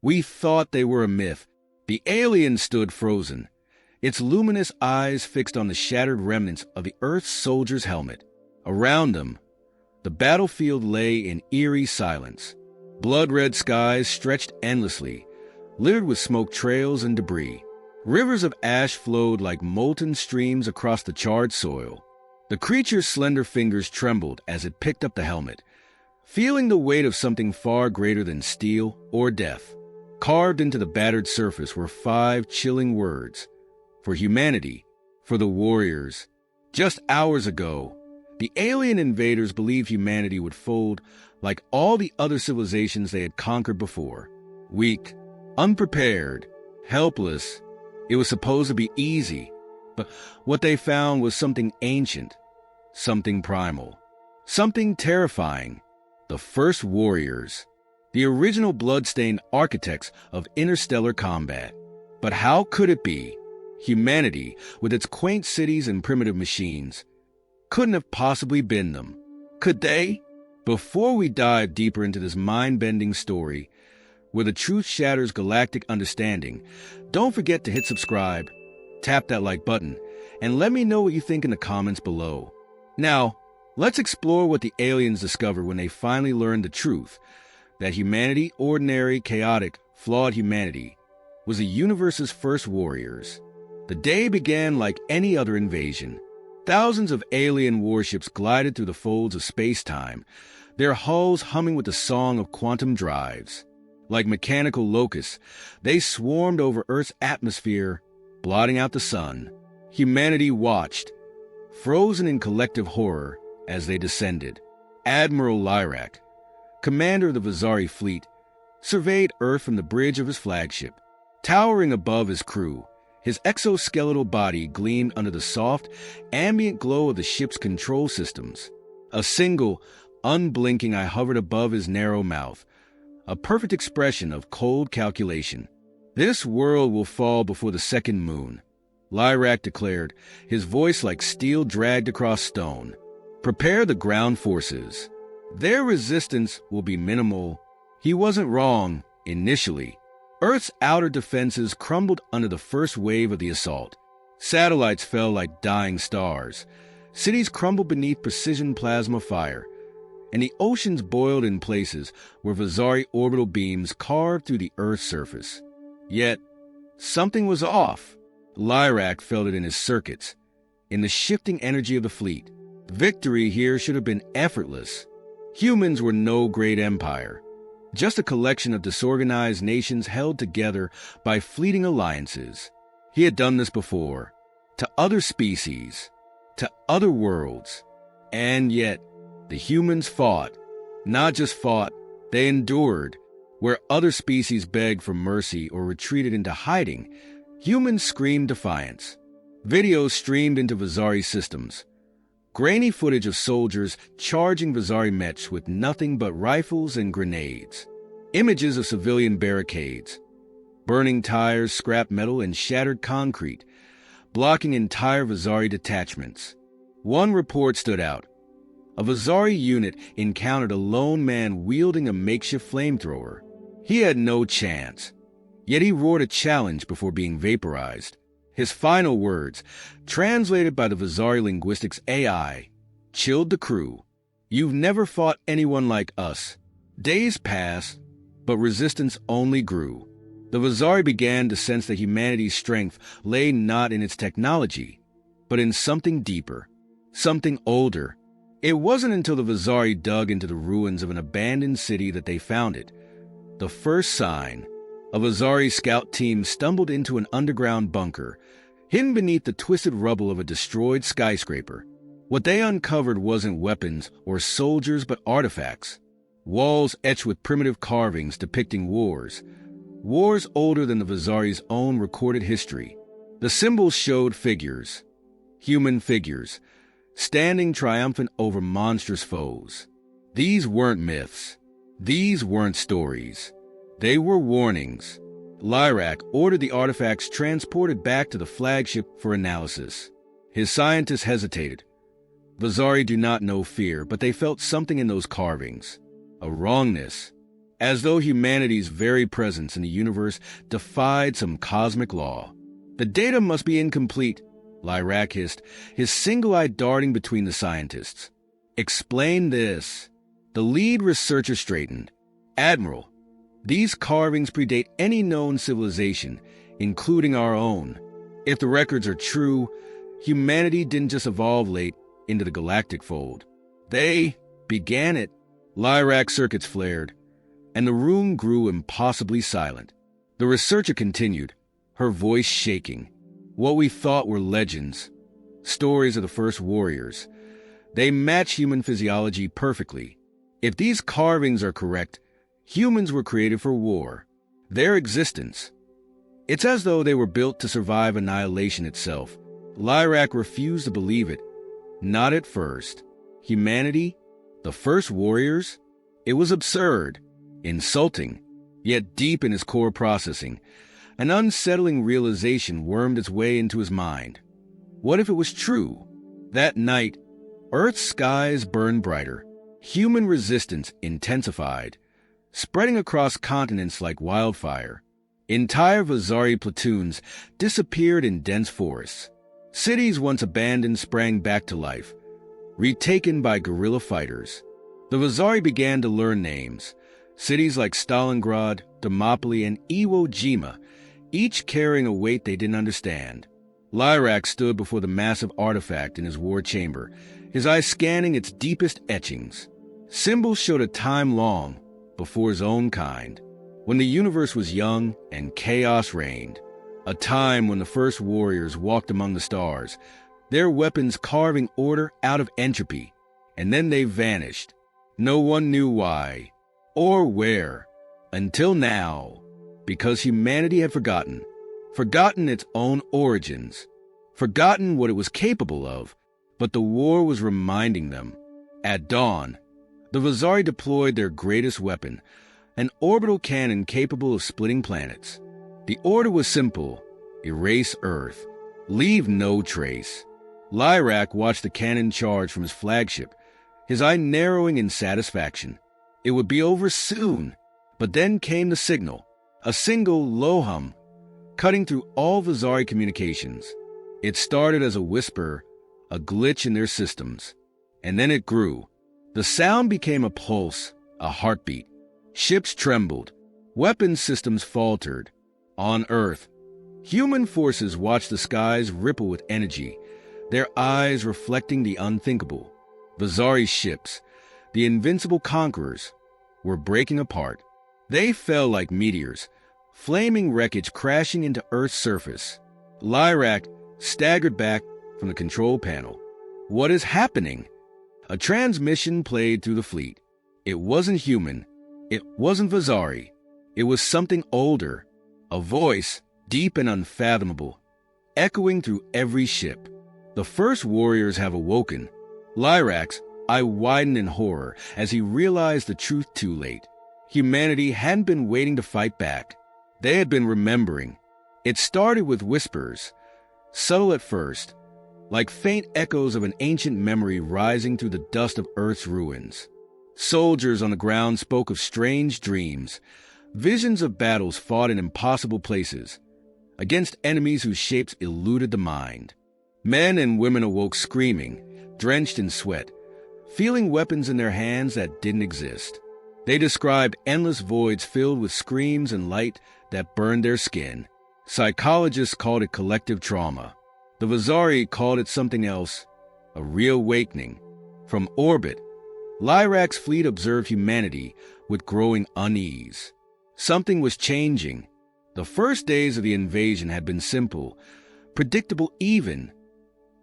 We thought they were a myth. The alien stood frozen, its luminous eyes fixed on the shattered remnants of the Earth's soldier's helmet. Around them, the battlefield lay in eerie silence. Blood-red skies stretched endlessly, littered with smoke trails and debris. Rivers of ash flowed like molten streams across the charred soil. The creature's slender fingers trembled as it picked up the helmet, feeling the weight of something far greater than steel or death. Carved into the battered surface were 5 chilling words. For humanity, for the warriors. Just hours ago, the alien invaders believed humanity would fold like all the other civilizations they had conquered before. Weak, unprepared, helpless. It was supposed to be easy, but what they found was something ancient, something primal, something terrifying. The first warriors, the original blood-stained architects of interstellar combat. But how could it be? Humanity, with its quaint cities and primitive machines, couldn't have possibly been them. Could they? Before we dive deeper into this mind-bending story, where the truth shatters galactic understanding, don't forget to hit subscribe, tap that like button, and let me know what you think in the comments below. Now, let's explore what the aliens discovered when they finally learned the truth, that humanity, ordinary, chaotic, flawed humanity, was the universe's first warriors. The day began like any other invasion. Thousands of alien warships glided through the folds of space-time, their hulls humming with the song of quantum drives. Like mechanical locusts, they swarmed over Earth's atmosphere, blotting out the sun. Humanity watched, frozen in collective horror, as they descended. Admiral Lyrak, commander of the Vizari fleet, surveyed Earth from the bridge of his flagship. Towering above his crew, his exoskeletal body gleamed under the soft, ambient glow of the ship's control systems. A single, unblinking eye hovered above his narrow mouth, a perfect expression of cold calculation. This world will fall before the second moon, Lyrak declared, his voice like steel dragged across stone. Prepare the ground forces. Their resistance will be minimal. He wasn't wrong, initially. Earth's outer defenses crumbled under the first wave of the assault. Satellites fell like dying stars. Cities crumbled beneath precision plasma fire. And the oceans boiled in places where Vizari orbital beams carved through the Earth's surface. Yet, something was off. Lyrak felt it in his circuits, in the shifting energy of the fleet. Victory here should have been effortless. Humans were no great empire, just a collection of disorganized nations held together by fleeting alliances. He had done this before, to other species, to other worlds. And yet, the humans fought. Not just fought, they endured. Where other species begged for mercy or retreated into hiding, humans screamed defiance. Videos streamed into Vizari systems. Grainy footage of soldiers charging Vizari mechs with nothing but rifles and grenades. Images of civilian barricades, burning tires, scrap metal, and shattered concrete, blocking entire Vizari detachments. One report stood out. A Vizari unit encountered a lone man wielding a makeshift flamethrower. He had no chance, yet he roared a challenge before being vaporized. His final words, translated by the Vizari linguistics AI, chilled the crew. You've never fought anyone like us. Days passed, but resistance only grew. The Vizari began to sense that humanity's strength lay not in its technology, but in something deeper, something older. It wasn't until the Vizari dug into the ruins of an abandoned city that they found it. The first sign. A Vizari scout team stumbled into an underground bunker, hidden beneath the twisted rubble of a destroyed skyscraper. What they uncovered wasn't weapons or soldiers, but artifacts. Walls etched with primitive carvings depicting wars. Wars older than the Vizari's own recorded history. The symbols showed figures, human figures, standing triumphant over monstrous foes. These weren't myths. These weren't stories. They were warnings. Lyrak ordered the artifacts transported back to the flagship for analysis. His scientists hesitated. Vizari do not know fear, but they felt something in those carvings. A wrongness. as though humanity's very presence in the universe defied some cosmic law. The data must be incomplete, Lyrak hissed, his single eye darting between the scientists. Explain this. The lead researcher straightened. Admiral, these carvings predate any known civilization, including our own. If the records are true, humanity didn't just evolve late into the galactic fold. They began it. Lyrak circuits flared, and the room grew impossibly silent. The researcher continued, her voice shaking. What we thought were legends, stories of the first warriors. They match human physiology perfectly. If these carvings are correct, humans were created for war. Their existence. It's as though they were built to survive annihilation itself. Lyrak refused to believe it. Not at first. Humanity? The first warriors? It was absurd, insulting, yet deep in his core processing. An unsettling realization wormed its way into his mind. What if it was true? That night, Earth's skies burned brighter. Human resistance intensified, spreading across continents like wildfire. Entire Vazari platoons disappeared in dense forests. Cities once abandoned sprang back to life, retaken by guerrilla fighters. The Vazari began to learn names. Cities like Stalingrad, Thermopylae, and Iwo Jima, each carrying a weight they didn't understand. Lyrak stood before the massive artifact in his war chamber, his eyes scanning its deepest etchings. Symbols showed a time long before his own kind, when the universe was young and chaos reigned. A time when the first warriors walked among the stars, their weapons carving order out of entropy, and then they vanished. No one knew why or where, until now, because humanity had forgotten its own origins, forgotten what it was capable of, but the war was reminding them. At dawn, the Vazari deployed their greatest weapon, an orbital cannon capable of splitting planets. The order was simple: erase Earth, leave no trace. Lyrak watched the cannon charge from his flagship, his eye narrowing in satisfaction. It would be over soon, but then came the signal, a single low hum, cutting through all Vazari communications. It started as a whisper, a glitch in their systems, and then it grew. The sound became a pulse, a heartbeat. Ships trembled, weapons systems faltered. On Earth, human forces watched the skies ripple with energy, their eyes reflecting the unthinkable. Vazari ships, the invincible conquerors, were breaking apart. They fell like meteors, flaming wreckage crashing into Earth's surface. Lyrak staggered back from the control panel. What is happening? A transmission played through the fleet. It wasn't human. It wasn't Vazari. It was something older, a voice, deep and unfathomable, echoing through every ship. The first warriors have awoken. Lyrak's eye widened in horror as he realized the truth too late. Humanity hadn't been waiting to fight back. They had been remembering. It started with whispers, subtle at first, like faint echoes of an ancient memory rising through the dust of Earth's ruins. Soldiers on the ground spoke of strange dreams, visions of battles fought in impossible places, against enemies whose shapes eluded the mind. Men and women awoke screaming, drenched in sweat, feeling weapons in their hands that didn't exist. They described endless voids filled with screams and light that burned their skin. Psychologists called it collective trauma. The Vazari called it something else, a reawakening. From orbit, Lyrak's fleet observed humanity with growing unease. Something was changing. The first days of the invasion had been simple, predictable even.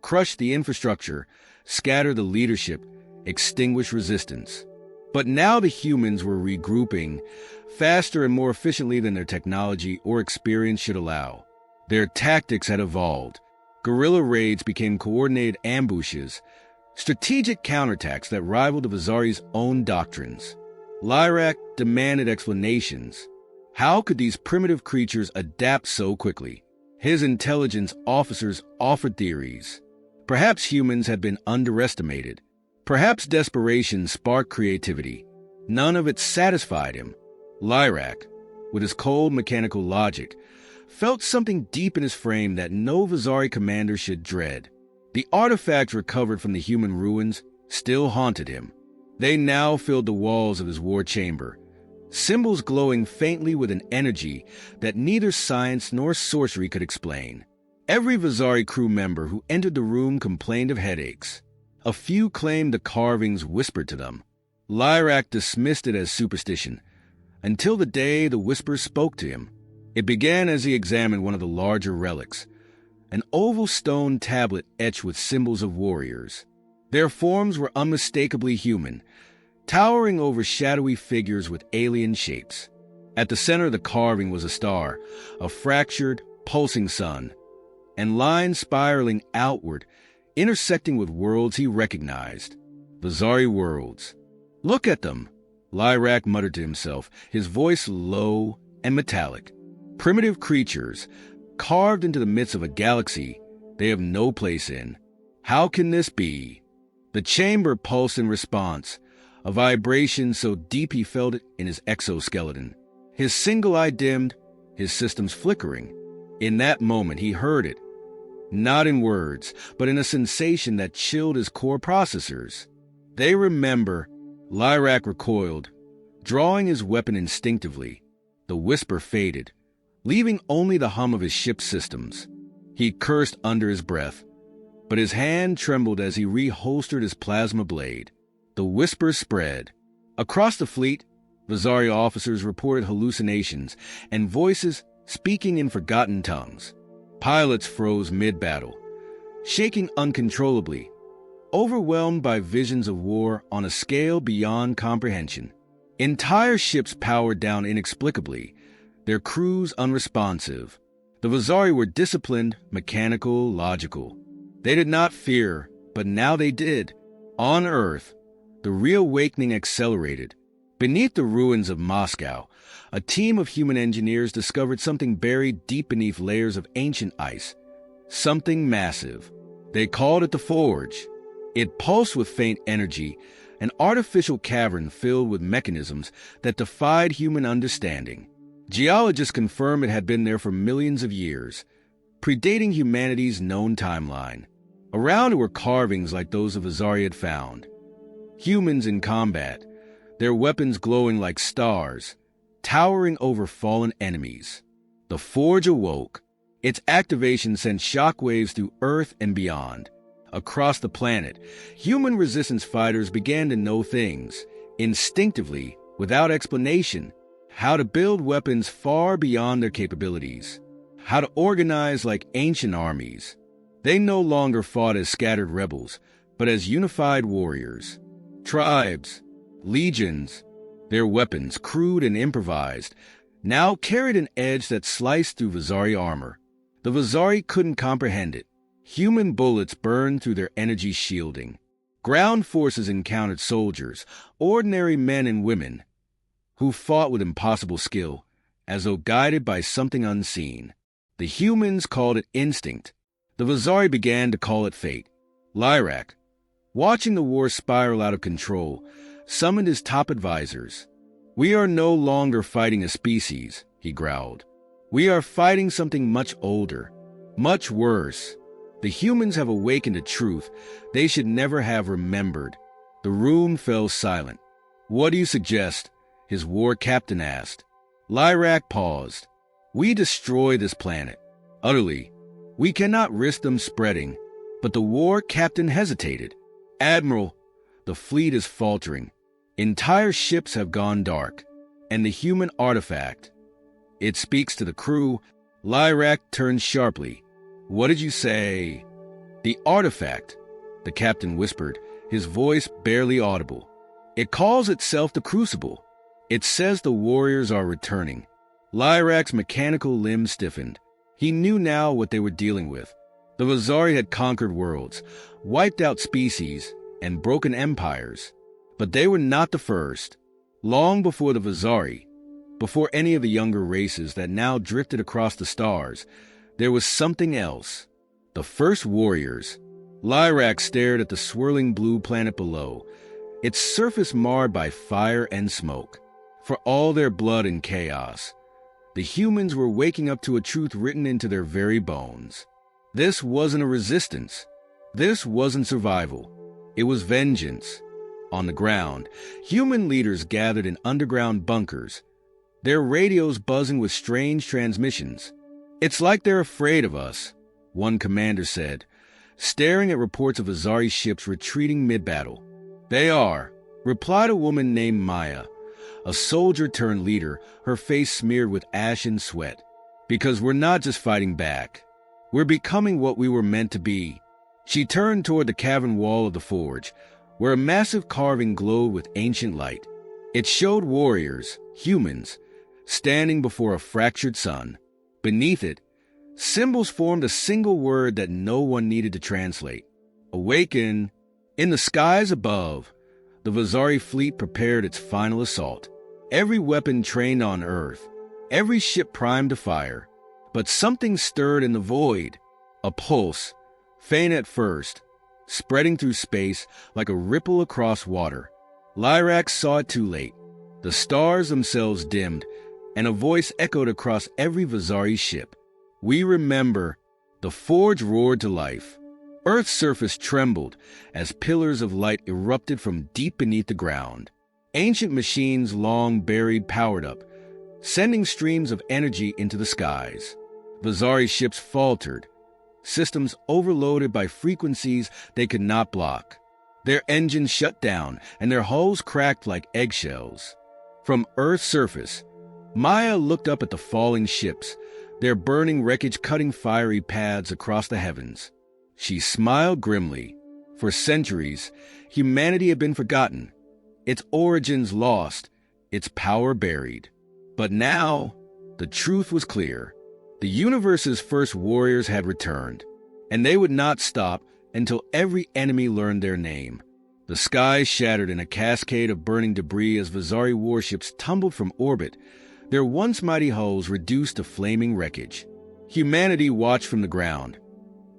Crush the infrastructure, scatter the leadership, extinguish resistance. But now the humans were regrouping, faster and more efficiently than their technology or experience should allow. Their tactics had evolved. Guerrilla raids became coordinated ambushes, strategic counterattacks that rivaled the Vazari's own doctrines. Lyrak demanded explanations. How could these primitive creatures adapt so quickly? His intelligence officers offered theories. Perhaps humans had been underestimated. Perhaps desperation sparked creativity. None of it satisfied him. Lyrak, with his cold mechanical logic, felt something deep in his frame that no Vizari commander should dread. The artifacts recovered from the human ruins still haunted him. They now filled the walls of his war chamber, symbols glowing faintly with an energy that neither science nor sorcery could explain. Every Vizari crew member who entered the room complained of headaches. A few claimed the carvings whispered to them. Lyrak dismissed it as superstition, until the day the whispers spoke to him. It began as he examined one of the larger relics, an oval stone tablet etched with symbols of warriors. Their forms were unmistakably human, towering over shadowy figures with alien shapes. At the center of the carving was a star, a fractured, pulsing sun, and lines spiraling outward, intersecting with worlds he recognized. Vizari worlds. "Look at them," Lyrak muttered to himself, his voice low and metallic. "Primitive creatures, carved into the midst of a galaxy they have no place in. How can this be?" The chamber pulsed in response, a vibration so deep he felt it in his exoskeleton. His single eye dimmed, his systems flickering. In that moment he heard it, not in words, but in a sensation that chilled his core processors. "They remember," Lyrak recoiled, drawing his weapon instinctively. The whisper faded, leaving only the hum of his ship's systems. He cursed under his breath, but his hand trembled as he reholstered his plasma blade. The whisper spread. Across the fleet, Vizari officers reported hallucinations and voices speaking in forgotten tongues. Pilots froze mid-battle, shaking uncontrollably, overwhelmed by visions of war on a scale beyond comprehension. Entire ships powered down inexplicably, their crews unresponsive. The Vizari were disciplined, mechanical, logical. They did not fear, but now they did. On Earth, the reawakening accelerated. Beneath the ruins of Moscow, a team of human engineers discovered something buried deep beneath layers of ancient ice. Something massive. They called it the Forge. It pulsed with faint energy, an artificial cavern filled with mechanisms that defied human understanding. Geologists confirmed it had been there for millions of years, predating humanity's known timeline. Around it were carvings like those the Vizari had found. Humans in combat, their weapons glowing like stars, towering over fallen enemies. The Forge awoke. Its activation sent shockwaves through Earth and beyond. Across the planet, human resistance fighters began to know things, instinctively, without explanation, how to build weapons far beyond their capabilities, how to organize like ancient armies. They no longer fought as scattered rebels, but as unified warriors. Tribes, legions, their weapons, crude and improvised, now carried an edge that sliced through Vizari armor. The Vizari couldn't comprehend it. Human bullets burned through their energy shielding. Ground forces encountered soldiers, ordinary men and women, who fought with impossible skill, as though guided by something unseen. The humans called it instinct. The Vizari began to call it fate. Lyrak, watching the war spiral out of control, summoned his top advisors. "We are no longer fighting a species," he growled. "We are fighting something much older, much worse. The humans have awakened a truth they should never have remembered." The room fell silent. "What do you suggest?" his war captain asked. Lyrak paused. "We destroy this planet. Utterly. We cannot risk them spreading." But the war captain hesitated. "Admiral, the fleet is faltering. Entire ships have gone dark. And the human artifact. It speaks to the crew." Lyrak turned sharply. "What did you say?" "The artifact," the captain whispered, his voice barely audible. "It calls itself the Crucible. It says the warriors are returning." Lyrak's mechanical limbs stiffened. He knew now what they were dealing with. The Vizari had conquered worlds, wiped out species, and broken empires. But they were not the first. Long before the Vizari, before any of the younger races that now drifted across the stars, there was something else. The first warriors. Lyrak stared at the swirling blue planet below, its surface marred by fire and smoke. For all their blood and chaos, the humans were waking up to a truth written into their very bones. This wasn't a resistance. This wasn't survival. It was vengeance. On the ground, human leaders gathered in underground bunkers, their radios buzzing with strange transmissions. "It's like they're afraid of us," one commander said, staring at reports of Azari ships retreating mid-battle. "They are," replied a woman named Maya, a soldier-turned-leader, her face smeared with ash and sweat. "Because we're not just fighting back. We're becoming what we were meant to be." She turned toward the cavern wall of the forge, where a massive carving glowed with ancient light. It showed warriors, humans, standing before a fractured sun. Beneath it, symbols formed a single word that no one needed to translate: "Awaken." In the skies above, the Vazari fleet prepared its final assault. Every weapon trained on Earth, every ship primed to fire. But something stirred in the void. A pulse, faint at first, spreading through space like a ripple across water. Lyrax saw it too late. The stars themselves dimmed, and a voice echoed across every Vazari ship. "We remember." The forge roared to life. Earth's surface trembled as pillars of light erupted from deep beneath the ground. Ancient machines long buried powered up, sending streams of energy into the skies. Vazari ships faltered, systems overloaded by frequencies they could not block. Their engines shut down, and their hulls cracked like eggshells. From Earth's surface, Maya looked up at the falling ships, their burning wreckage cutting fiery paths across the heavens. She smiled grimly. For centuries, humanity had been forgotten, its origins lost, its power buried. But now, the truth was clear. The universe's first warriors had returned, and they would not stop until every enemy learned their name. The sky shattered in a cascade of burning debris as Vazari warships tumbled from orbit, their once mighty hulls reduced to flaming wreckage. Humanity watched from the ground,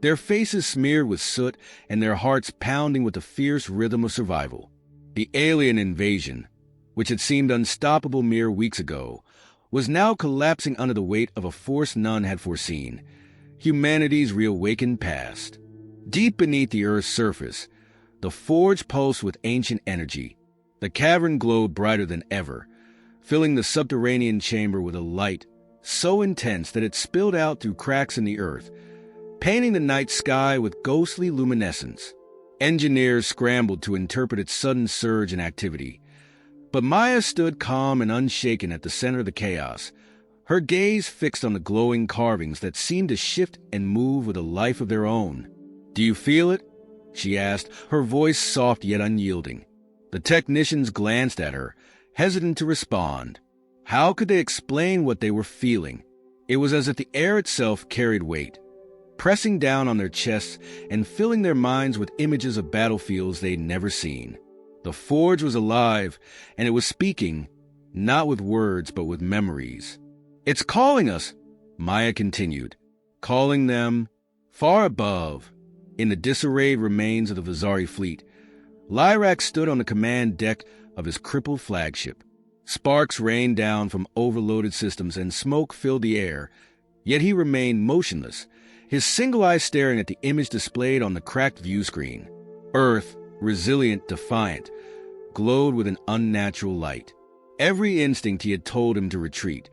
their faces smeared with soot and their hearts pounding with the fierce rhythm of survival. The alien invasion, which had seemed unstoppable mere weeks ago, was now collapsing under the weight of a force none had foreseen: humanity's reawakened past. Deep beneath the Earth's surface, the forge pulsed with ancient energy. The cavern glowed brighter than ever, filling the subterranean chamber with a light so intense that it spilled out through cracks in the earth, painting the night sky with ghostly luminescence. Engineers scrambled to interpret its sudden surge in activity, but Maya stood calm and unshaken at the center of the chaos, her gaze fixed on the glowing carvings that seemed to shift and move with a life of their own. "Do you feel it?" she asked, her voice soft yet unyielding. The technicians glanced at her, hesitant to respond. How could they explain what they were feeling? It was as if the air itself carried weight, pressing down on their chests and filling their minds with images of battlefields they'd never seen. The forge was alive, and it was speaking, not with words but with memories. "It's calling us," Maya continued, "calling them far above." In the disarrayed remains of the Vazari fleet, Lyrax stood on the command deck of his crippled flagship. Sparks rained down from overloaded systems and smoke filled the air, yet he remained motionless, his single eye staring at the image displayed on the cracked view screen. Earth, resilient, defiant, glowed with an unnatural light. Every instinct he had told him to retreat,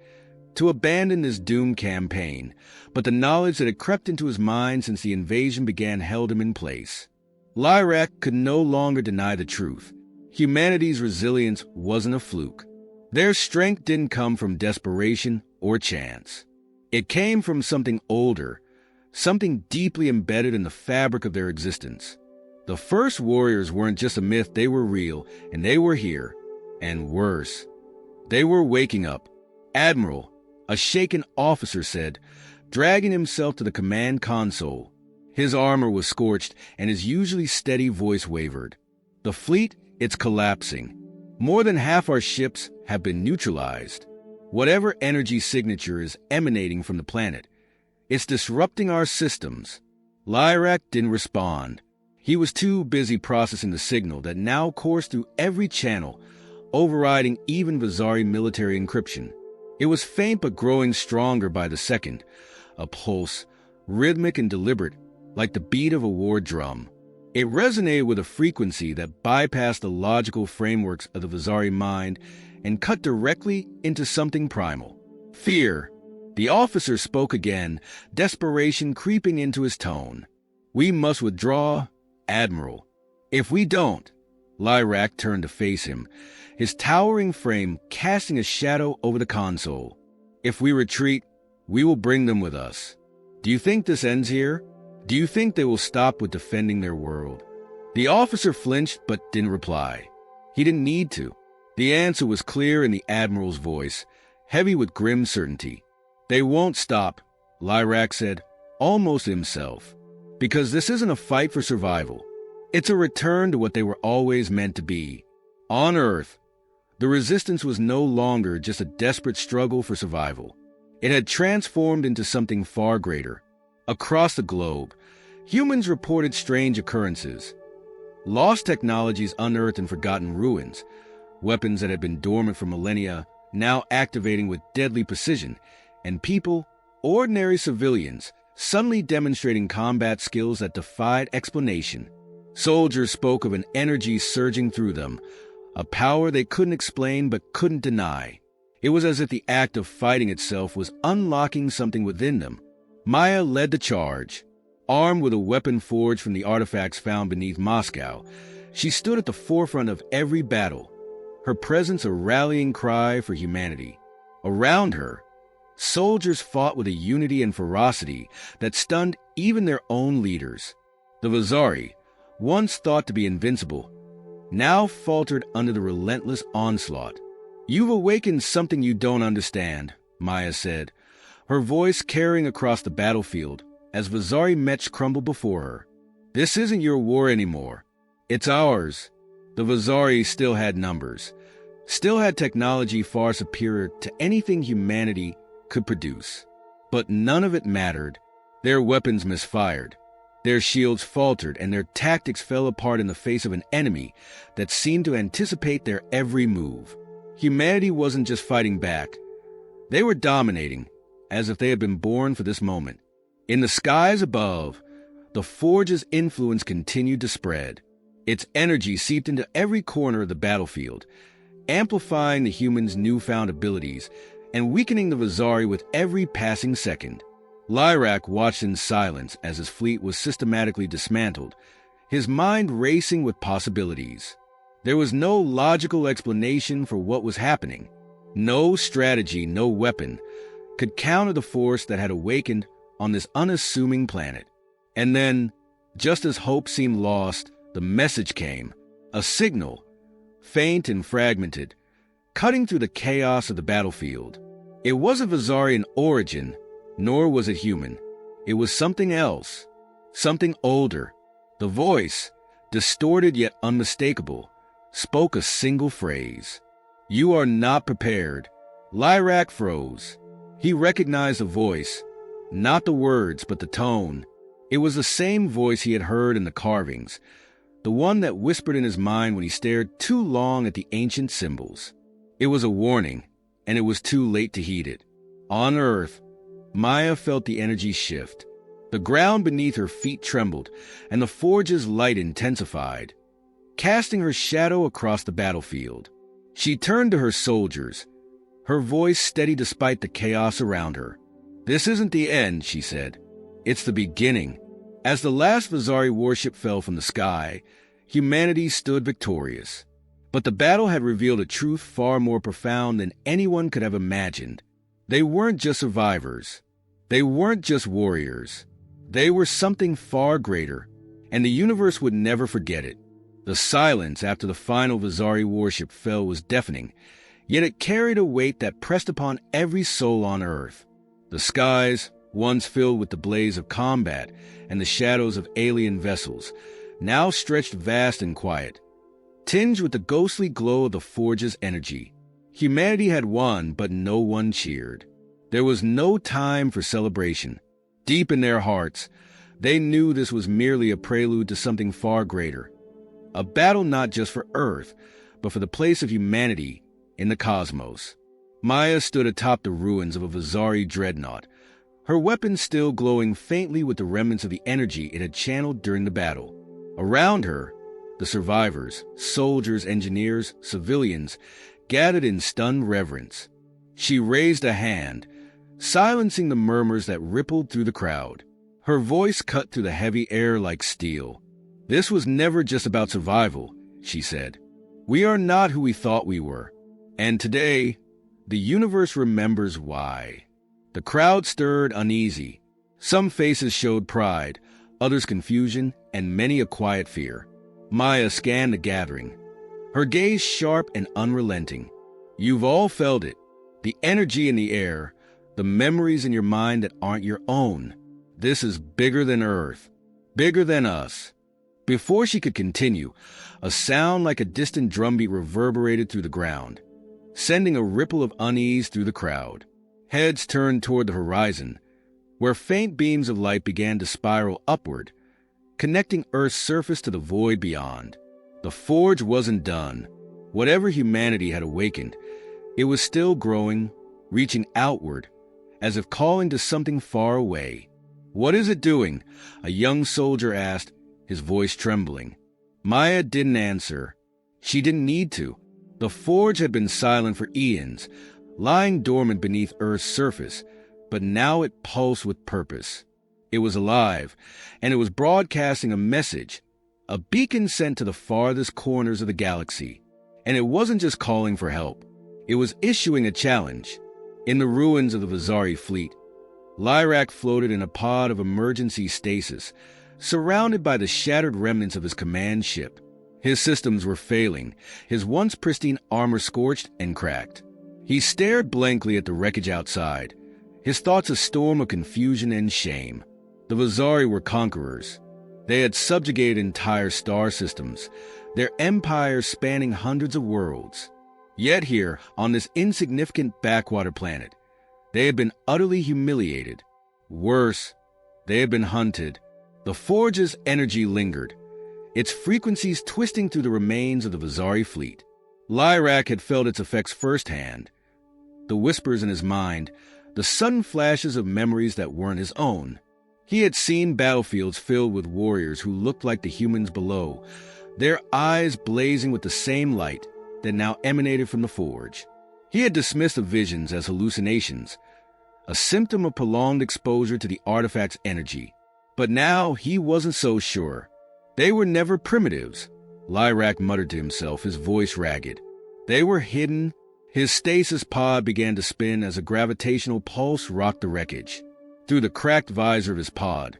to abandon this doomed campaign, but the knowledge that had crept into his mind since the invasion began held him in place. Lyrax could no longer deny the truth. Humanity's resilience wasn't a fluke. Their strength didn't come from desperation or chance. It came from something older, something deeply embedded in the fabric of their existence. The first warriors weren't just a myth, they were real, and they were here. And worse, they were waking up. "Admiral," a shaken officer said, dragging himself to the command console. His armor was scorched, and his usually steady voice wavered. "The fleet, it's collapsing. More than half our ships have been neutralized. Whatever energy signature is emanating from the planet, it's disrupting our systems." Lyrax didn't respond. He was too busy processing the signal that now coursed through every channel, overriding even Vazari military encryption. It was faint but growing stronger by the second, a pulse, rhythmic and deliberate, like the beat of a war drum. It resonated with a frequency that bypassed the logical frameworks of the Vazari mind and cut directly into something primal. Fear. The officer spoke again, desperation creeping into his tone. "We must withdraw, Admiral. If we don't..." Lyrak turned to face him, his towering frame casting a shadow over the console. "If we retreat, we will bring them with us. Do you think this ends here? Do you think they will stop with defending their world?" The officer flinched but didn't reply. He didn't need to. The answer was clear in the Admiral's voice, heavy with grim certainty. "They won't stop," Lyrak said, almost himself. "Because this isn't a fight for survival. It's a return to what they were always meant to be. On Earth, the resistance was no longer just a desperate struggle for survival. It had transformed into something far greater. Across the globe, humans reported strange occurrences. Lost technologies unearthed in forgotten ruins, weapons that had been dormant for millennia, now activating with deadly precision, and people, ordinary civilians, suddenly demonstrating combat skills that defied explanation. Soldiers spoke of an energy surging through them, a power they couldn't explain but couldn't deny. It was as if the act of fighting itself was unlocking something within them. Maya led the charge. Armed with a weapon forged from the artifacts found beneath Moscow, she stood at the forefront of every battle, her presence a rallying cry for humanity. Around her, soldiers fought with a unity and ferocity that stunned even their own leaders. The Vazari, once thought to be invincible, now faltered under the relentless onslaught. "You've awakened something you don't understand," Maya said, her voice carrying across the battlefield as Vazari mechs crumbled before her. "This isn't your war anymore. It's ours." The Vazari still had numbers, still had technology far superior to anything humanity could produce. But none of it mattered. Their weapons misfired. Their shields faltered, and their tactics fell apart in the face of an enemy that seemed to anticipate their every move. Humanity wasn't just fighting back. They were dominating, as if they had been born for this moment. In the skies above, the Forge's influence continued to spread. Its energy seeped into every corner of the battlefield, amplifying the humans' newfound abilities and weakening the Vazari with every passing second. Lyrak watched in silence as his fleet was systematically dismantled, his mind racing with possibilities. There was no logical explanation for what was happening. No strategy, no weapon could counter the force that had awakened on this unassuming planet. And then, just as hope seemed lost, the message came, a signal, faint and fragmented, cutting through the chaos of the battlefield. It wasn't Vazarian origin, nor was it human. It was something else, something older. The voice, distorted yet unmistakable, spoke a single phrase. "You are not prepared." Lyrak froze. He recognized the voice, not the words, but the tone. It was the same voice he had heard in the carvings, the one that whispered in his mind when he stared too long at the ancient symbols. It was a warning, and it was too late to heed it. On Earth, Maya felt the energy shift. The ground beneath her feet trembled, and the Forge's light intensified, casting her shadow across the battlefield. She turned to her soldiers, her voice steady despite the chaos around her. "This isn't the end," she said. "It's the beginning." As the last Vazari warship fell from the sky, humanity stood victorious. But the battle had revealed a truth far more profound than anyone could have imagined. They weren't just survivors. They weren't just warriors. They were something far greater, and the universe would never forget it. The silence after the final Vazari warship fell was deafening, yet it carried a weight that pressed upon every soul on Earth. The skies, once filled with the blaze of combat and the shadows of alien vessels, now stretched vast and quiet, tinged with the ghostly glow of the Forge's energy. Humanity had won, but no one cheered. There was no time for celebration. Deep in their hearts, they knew this was merely a prelude to something far greater. A battle not just for Earth, but for the place of humanity in the cosmos. Maya stood atop the ruins of a Vazari dreadnought, her weapon still glowing faintly with the remnants of the energy it had channeled during the battle. Around her, the survivors, soldiers, engineers, civilians, gathered in stunned reverence. She raised a hand, silencing the murmurs that rippled through the crowd. Her voice cut through the heavy air like steel. "This was never just about survival," she said. "We are not who we thought we were. And today, the universe remembers why." The crowd stirred uneasy. Some faces showed pride, others confusion, and many a quiet fear. Maya scanned the gathering, her gaze sharp and unrelenting. "You've all felt it. The energy in the air, the memories in your mind that aren't your own. This is bigger than Earth, bigger than us." Before she could continue, a sound like a distant drumbeat reverberated through the ground, sending a ripple of unease through the crowd. Heads turned toward the horizon, where faint beams of light began to spiral upward, connecting Earth's surface to the void beyond. The forge wasn't done. Whatever humanity had awakened, it was still growing, reaching outward, as if calling to something far away. "What is it doing?" a young soldier asked, his voice trembling. Maya didn't answer. She didn't need to. The forge had been silent for eons, lying dormant beneath Earth's surface, but now it pulsed with purpose. It was alive, and it was broadcasting a message, a beacon sent to the farthest corners of the galaxy. And it wasn't just calling for help. It was issuing a challenge. In the ruins of the Vazari fleet, Lyrak floated in a pod of emergency stasis, surrounded by the shattered remnants of his command ship. His systems were failing, his once pristine armor scorched and cracked. He stared blankly at the wreckage outside, his thoughts a storm of confusion and shame. The Vazari were conquerors. They had subjugated entire star systems, their empires spanning hundreds of worlds. Yet here, on this insignificant backwater planet, they had been utterly humiliated. Worse, they had been hunted. The forge's energy lingered, its frequencies twisting through the remains of the Vazari fleet. Lyrak had felt its effects firsthand. The whispers in his mind, the sudden flashes of memories that weren't his own. He had seen battlefields filled with warriors who looked like the humans below, their eyes blazing with the same light that now emanated from the forge. He had dismissed the visions as hallucinations, a symptom of prolonged exposure to the artifact's energy. But now he wasn't so sure. They were never primitives, Lyrak muttered to himself, his voice ragged. They were hidden. His stasis pod began to spin as a gravitational pulse rocked the wreckage. Through the cracked visor of his pod,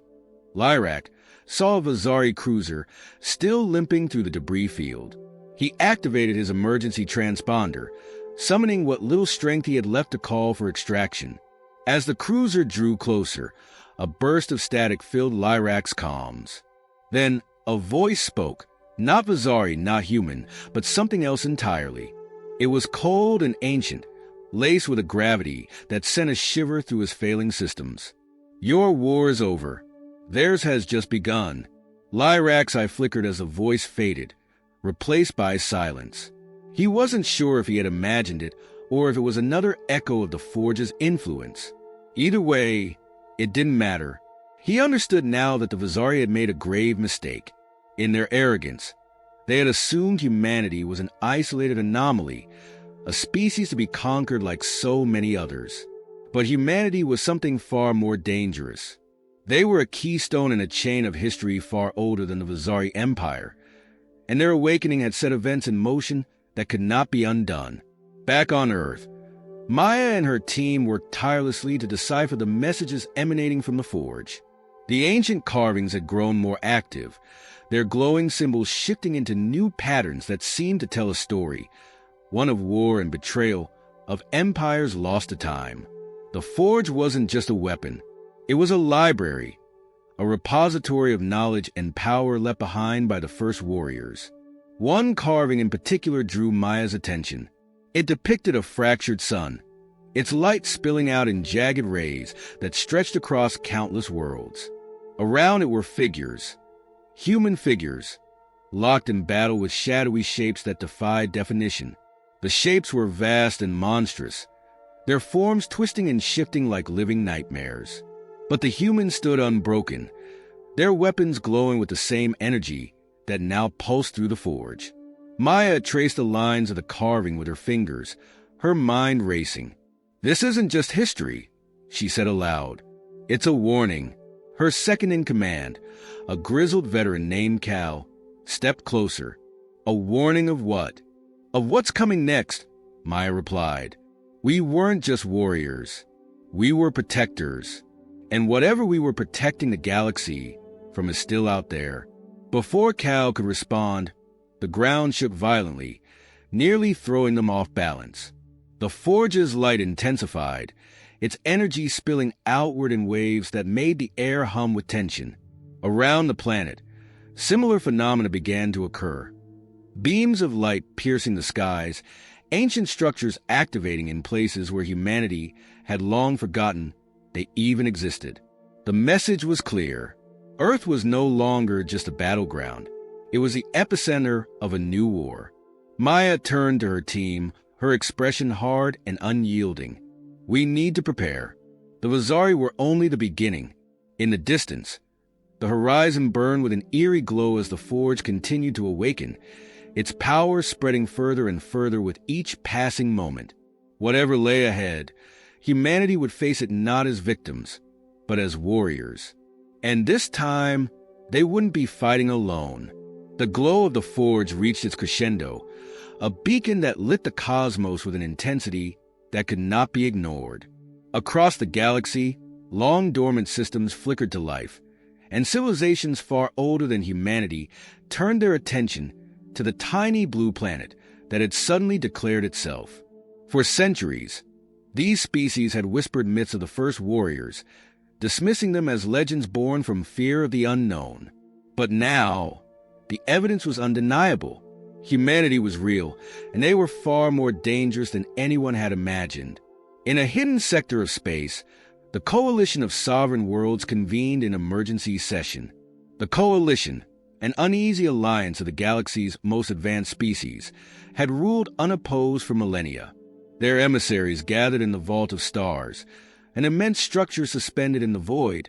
Lyrak saw a Vazari cruiser still limping through the debris field. He activated his emergency transponder, summoning what little strength he had left to call for extraction. As the cruiser drew closer, a burst of static filled Lyrak's comms. Then a voice spoke, not Vazari, not human, but something else entirely. It was cold and ancient, laced with a gravity that sent a shiver through his failing systems. "Your war is over. Theirs has just begun." Lyrak's eye flickered as the voice faded, replaced by silence. He wasn't sure if he had imagined it or if it was another echo of the Forge's influence. Either way, it didn't matter. He understood now that the Vazari had made a grave mistake. In their arrogance, they had assumed humanity was an isolated anomaly, a species to be conquered like so many others. But humanity was something far more dangerous. They were a keystone in a chain of history far older than the Vazari Empire, and their awakening had set events in motion that could not be undone. Back on Earth, Maya and her team worked tirelessly to decipher the messages emanating from the forge. The ancient carvings had grown more active, their glowing symbols shifting into new patterns that seemed to tell a story, one of war and betrayal, of empires lost to time. The forge wasn't just a weapon. It was a library, a repository of knowledge and power left behind by the first warriors. One carving in particular drew Maya's attention. It depicted a fractured sun, its light spilling out in jagged rays that stretched across countless worlds. Around it were figures, human figures, locked in battle with shadowy shapes that defied definition. The shapes were vast and monstrous, their forms twisting and shifting like living nightmares. But the humans stood unbroken, their weapons glowing with the same energy that now pulsed through the forge. Maya traced the lines of the carving with her fingers, her mind racing. "This isn't just history," she said aloud. "It's a warning." Her second in command, a grizzled veteran named Cal, stepped closer. "A warning of what?" "Of what's coming next," Maya replied. "We weren't just warriors. We were protectors. And whatever we were protecting the galaxy from is still out there." Before Cal could respond, the ground shook violently, nearly throwing them off balance. The forge's light intensified, its energy spilling outward in waves that made the air hum with tension. Around the planet, similar phenomena began to occur. Beams of light piercing the skies, ancient structures activating in places where humanity had long forgotten they even existed. The message was clear. Earth was no longer just a battleground. It was the epicenter of a new war. Maya turned to her team, her expression hard and unyielding. "We need to prepare." The Vazari were only the beginning. In the distance, the horizon burned with an eerie glow as the forge continued to awaken, its power spreading further and further with each passing moment. Whatever lay ahead, humanity would face it not as victims, but as warriors. And this time, they wouldn't be fighting alone. The glow of the forge reached its crescendo, a beacon that lit the cosmos with an intensity that could not be ignored. Across the galaxy, long-dormant systems flickered to life, and civilizations far older than humanity turned their attention to the tiny blue planet that had suddenly declared itself. For centuries, these species had whispered myths of the first warriors, dismissing them as legends born from fear of the unknown. But now, the evidence was undeniable. Humanity was real, and they were far more dangerous than anyone had imagined. In a hidden sector of space, the Coalition of Sovereign Worlds convened an emergency session. The Coalition, an uneasy alliance of the galaxy's most advanced species, had ruled unopposed for millennia. Their emissaries gathered in the Vault of Stars, an immense structure suspended in the void,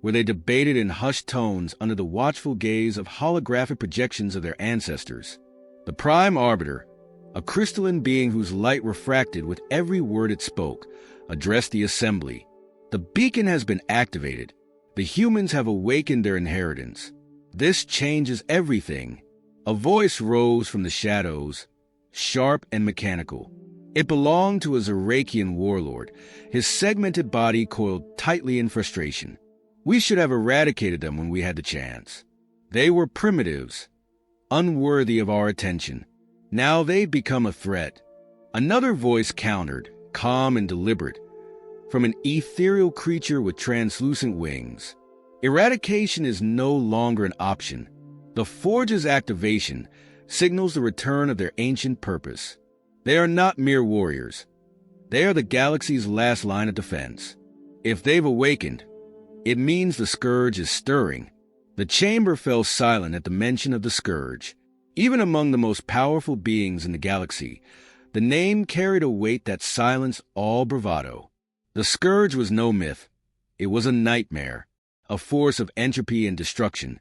where they debated in hushed tones under the watchful gaze of holographic projections of their ancestors. The Prime Arbiter, a crystalline being whose light refracted with every word it spoke, addressed the assembly. "The beacon has been activated. The humans have awakened their inheritance. This changes everything." A voice rose from the shadows, sharp and mechanical. It belonged to a Zerakian warlord, his segmented body coiled tightly in frustration. "We should have eradicated them when we had the chance. They were primitives, unworthy of our attention. Now they've become a threat." Another voice countered, calm and deliberate, from an ethereal creature with translucent wings. "Eradication is no longer an option. The Forge's activation signals the return of their ancient purpose. They are not mere warriors. They are the galaxy's last line of defense. If they've awakened, it means the Scourge is stirring." The chamber fell silent at the mention of the Scourge. Even among the most powerful beings in the galaxy, the name carried a weight that silenced all bravado. The Scourge was no myth. It was a nightmare, a force of entropy and destruction.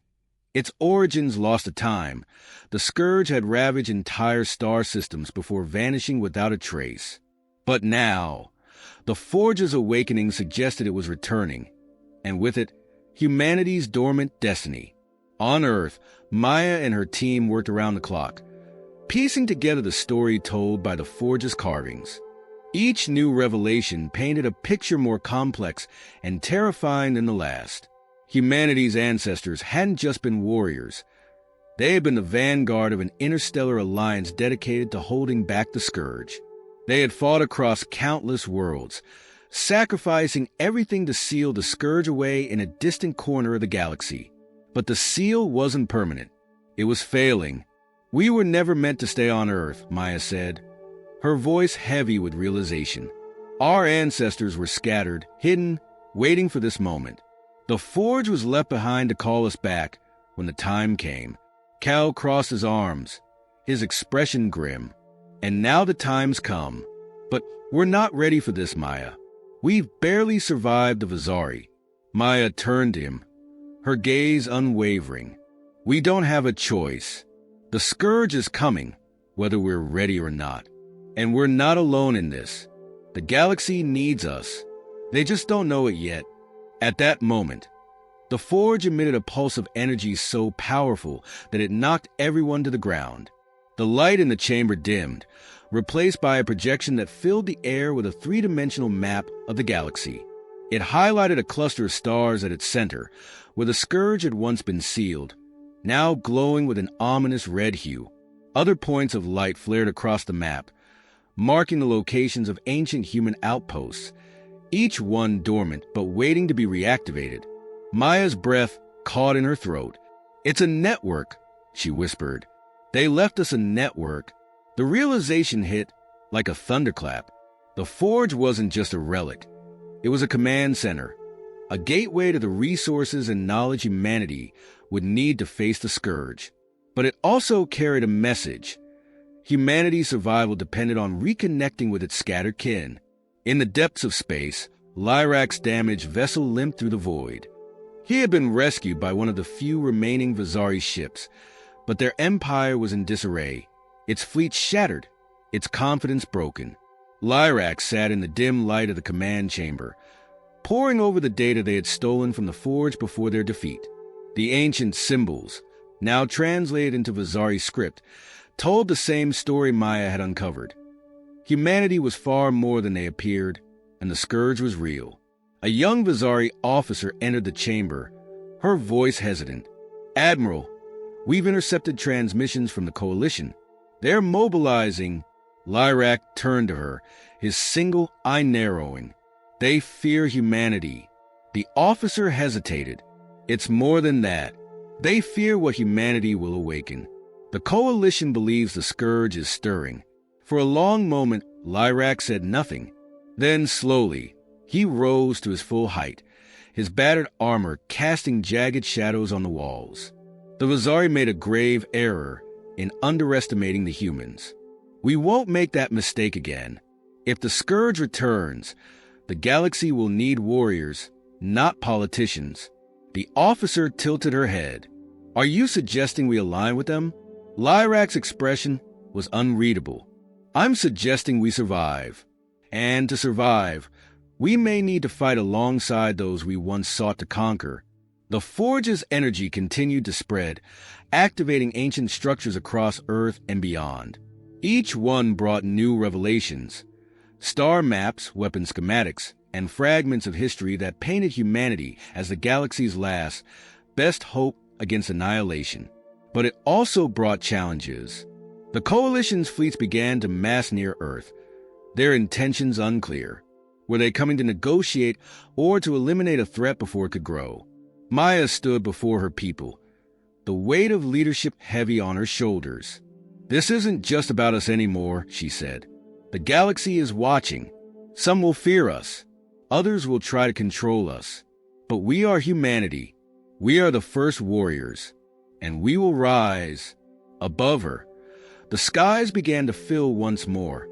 Its origins lost to time. The Scourge had ravaged entire star systems before vanishing without a trace. But now, the Forge's awakening suggested it was returning, and with it, humanity's dormant destiny. On Earth, Maya and her team worked around the clock, piecing together the story told by the Forge's carvings. Each new revelation painted a picture more complex and terrifying than the last. Humanity's ancestors hadn't just been warriors. They had been the vanguard of an interstellar alliance dedicated to holding back the Scourge. They had fought across countless worlds, sacrificing everything to seal the Scourge away in a distant corner of the galaxy. But the seal wasn't permanent. It was failing. "We were never meant to stay on Earth," Maya said, her voice heavy with realization. "Our ancestors were scattered, hidden, waiting for this moment. The Forge was left behind to call us back when the time came. Cal crossed his arms, his expression grim. And now the time's come. But we're not ready for this, Maya. We've barely survived the Vizari. Maya turned to him, her gaze unwavering. We don't have a choice. The Scourge is coming, whether we're ready or not. And we're not alone in this. The galaxy needs us. They just don't know it yet. At that moment, the forge emitted a pulse of energy so powerful that it knocked everyone to the ground. The light in the chamber dimmed, replaced by a projection that filled the air with a three-dimensional map of the galaxy. It highlighted a cluster of stars at its center, where the Scourge had once been sealed, now glowing with an ominous red hue. Other points of light flared across the map, marking the locations of ancient human outposts, each one dormant but waiting to be reactivated. Maya's breath caught in her throat. "It's a network," she whispered. "They left us a network." The realization hit like a thunderclap. The forge wasn't just a relic. It was a command center, a gateway to the resources and knowledge humanity would need to face the Scourge. But it also carried a message. Humanity's survival depended on reconnecting with its scattered kin. In the depths of space, Lyrak's damaged vessel limped through the void. He had been rescued by one of the few remaining Vizari ships, but their empire was in disarray, its fleet shattered, its confidence broken. Lyrak sat in the dim light of the command chamber, poring over the data they had stolen from the forge before their defeat. The ancient symbols, now translated into Vizari script, told the same story Maya had uncovered. Humanity was far more than they appeared, and the Scourge was real. A young Vizari officer entered the chamber, her voice hesitant. "Admiral, we've intercepted transmissions from the Coalition. They're mobilizing." Lyrak turned to her, his single eye narrowing. "They fear humanity." The officer hesitated. "It's more than that. They fear what humanity will awaken. The Coalition believes the Scourge is stirring." For a long moment, Lyrak said nothing. Then, slowly, he rose to his full height, his battered armor casting jagged shadows on the walls. The Vizari made a grave error in underestimating the humans. "We won't make that mistake again. If the Scourge returns, the galaxy will need warriors, not politicians." The officer tilted her head. "Are you suggesting we align with them?" Lyrak's expression was unreadable. "I'm suggesting we survive. And to survive, we may need to fight alongside those we once sought to conquer." The forge's energy continued to spread, activating ancient structures across Earth and beyond. Each one brought new revelations. Star maps, weapon schematics, and fragments of history that painted humanity as the galaxy's last, best hope against annihilation. But it also brought challenges. The Coalition's fleets began to mass near Earth, their intentions unclear. Were they coming to negotiate or to eliminate a threat before it could grow? Maya stood before her people, the weight of leadership heavy on her shoulders. "This isn't just about us anymore," she said. "The galaxy is watching. Some will fear us. Others will try to control us. But we are humanity. We are the first warriors. And we will rise." Above her, the skies began to fill once more,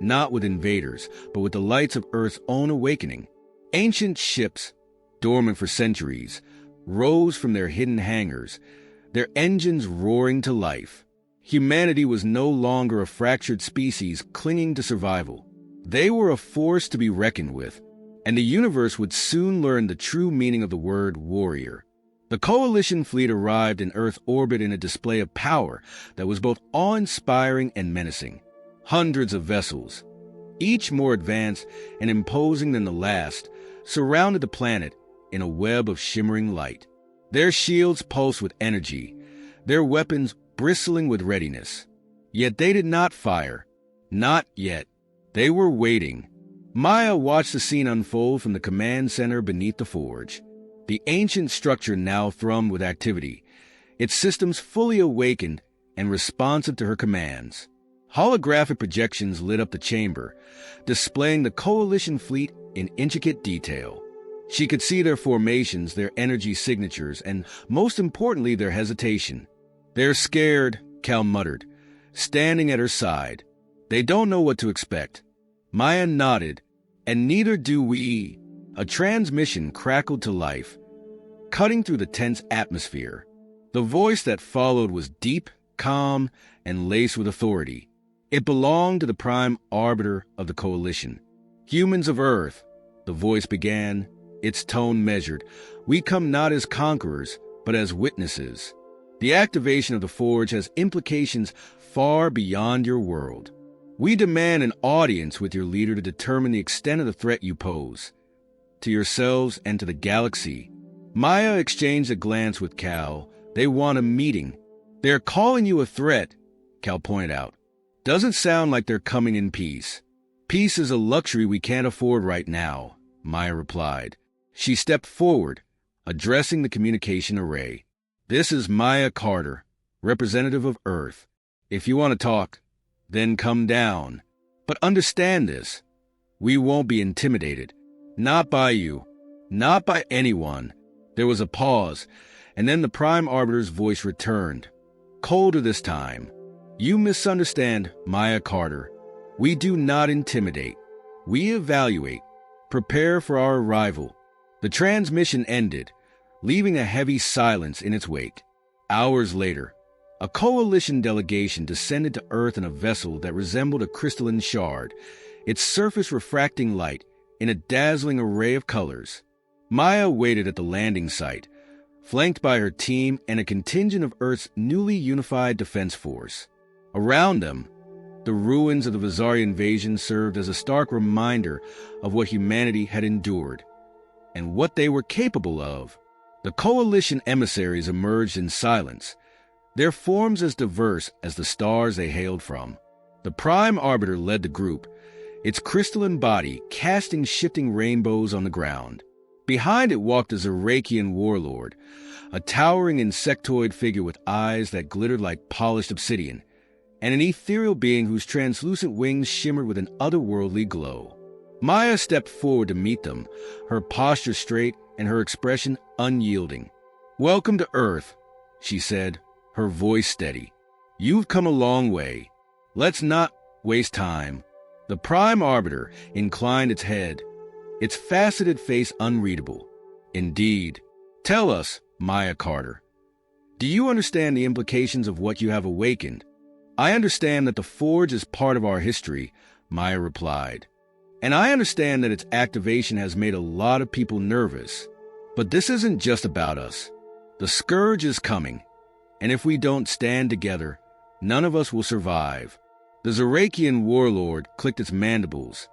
not with invaders, but with the lights of Earth's own awakening. Ancient ships, dormant for centuries, rose from their hidden hangars, their engines roaring to life. Humanity was no longer a fractured species clinging to survival. They were a force to be reckoned with, and the universe would soon learn the true meaning of the word warrior. The Coalition fleet arrived in Earth orbit in a display of power that was both awe-inspiring and menacing. Hundreds of vessels, each more advanced and imposing than the last, surrounded the planet in a web of shimmering light. Their shields pulsed with energy, their weapons bristling with readiness. Yet they did not fire. Not yet. They were waiting. Maya watched the scene unfold from the command center beneath the forge. The ancient structure now thrummed with activity, its systems fully awakened and responsive to her commands. Holographic projections lit up the chamber, displaying the Coalition fleet in intricate detail. She could see their formations, their energy signatures, and most importantly, their hesitation. They're scared, Cal muttered, standing at her side. They don't know what to expect. Maya nodded, and neither do we. A transmission crackled to life, cutting through the tense atmosphere. The voice that followed was deep, calm, and laced with authority. It belonged to the prime arbiter of the coalition. Humans of Earth, the voice began, its tone measured. We come not as conquerors, but as witnesses. The activation of the Forge has implications far beyond your world. We demand an audience with your leader to determine the extent of the threat you pose, to yourselves and to the galaxy. Maya exchanged a glance with Cal. They want a meeting. They're calling you a threat, Cal pointed out. Doesn't sound like they're coming in peace. Peace is a luxury we can't afford right now, Maya replied. She stepped forward, addressing the communication array. This is Maya Carter, representative of Earth. If you want to talk, then come down. But understand this. We won't be intimidated. Not by you. Not by anyone. There was a pause, and then the Prime Arbiter's voice returned. Colder this time. You misunderstand, Maya Carter. We do not intimidate. We evaluate. Prepare for our arrival. The transmission ended, leaving a heavy silence in its wake. Hours later, a coalition delegation descended to Earth in a vessel that resembled a crystalline shard, its surface refracting light in a dazzling array of colors. Maya waited at the landing site, flanked by her team and a contingent of Earth's newly unified defense force. Around them, the ruins of the Vizari invasion served as a stark reminder of what humanity had endured and what they were capable of. The coalition emissaries emerged in silence, their forms as diverse as the stars they hailed from. The Prime Arbiter led the group, its crystalline body casting shifting rainbows on the ground. Behind it walked a Zerakian warlord, a towering insectoid figure with eyes that glittered like polished obsidian, and an ethereal being whose translucent wings shimmered with an otherworldly glow. Maya stepped forward to meet them, her posture straight and her expression unyielding. "Welcome to Earth," she said, her voice steady. "You've come a long way. Let's not waste time." The Prime Arbiter inclined its head, its faceted face unreadable. "Indeed. Tell us, Maya Carter. Do you understand the implications of what you have awakened?" "I understand that the Forge is part of our history," Maya replied. "And I understand that its activation has made a lot of people nervous. But this isn't just about us. The Scourge is coming, and if we don't stand together, none of us will survive." The Zerakian warlord clicked its mandibles,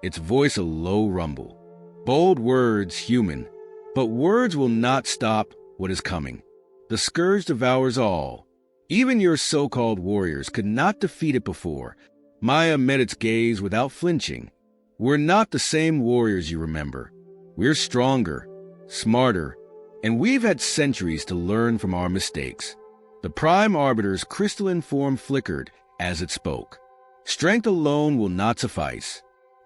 its voice a low rumble. "Bold words, human, but words will not stop what is coming. The Scourge devours all. Even your so-called warriors could not defeat it before." Maya met its gaze without flinching. "We're not the same warriors you remember. We're stronger, smarter, and we've had centuries to learn from our mistakes." The Prime Arbiter's crystalline form flickered as it spoke. "Strength alone will not suffice.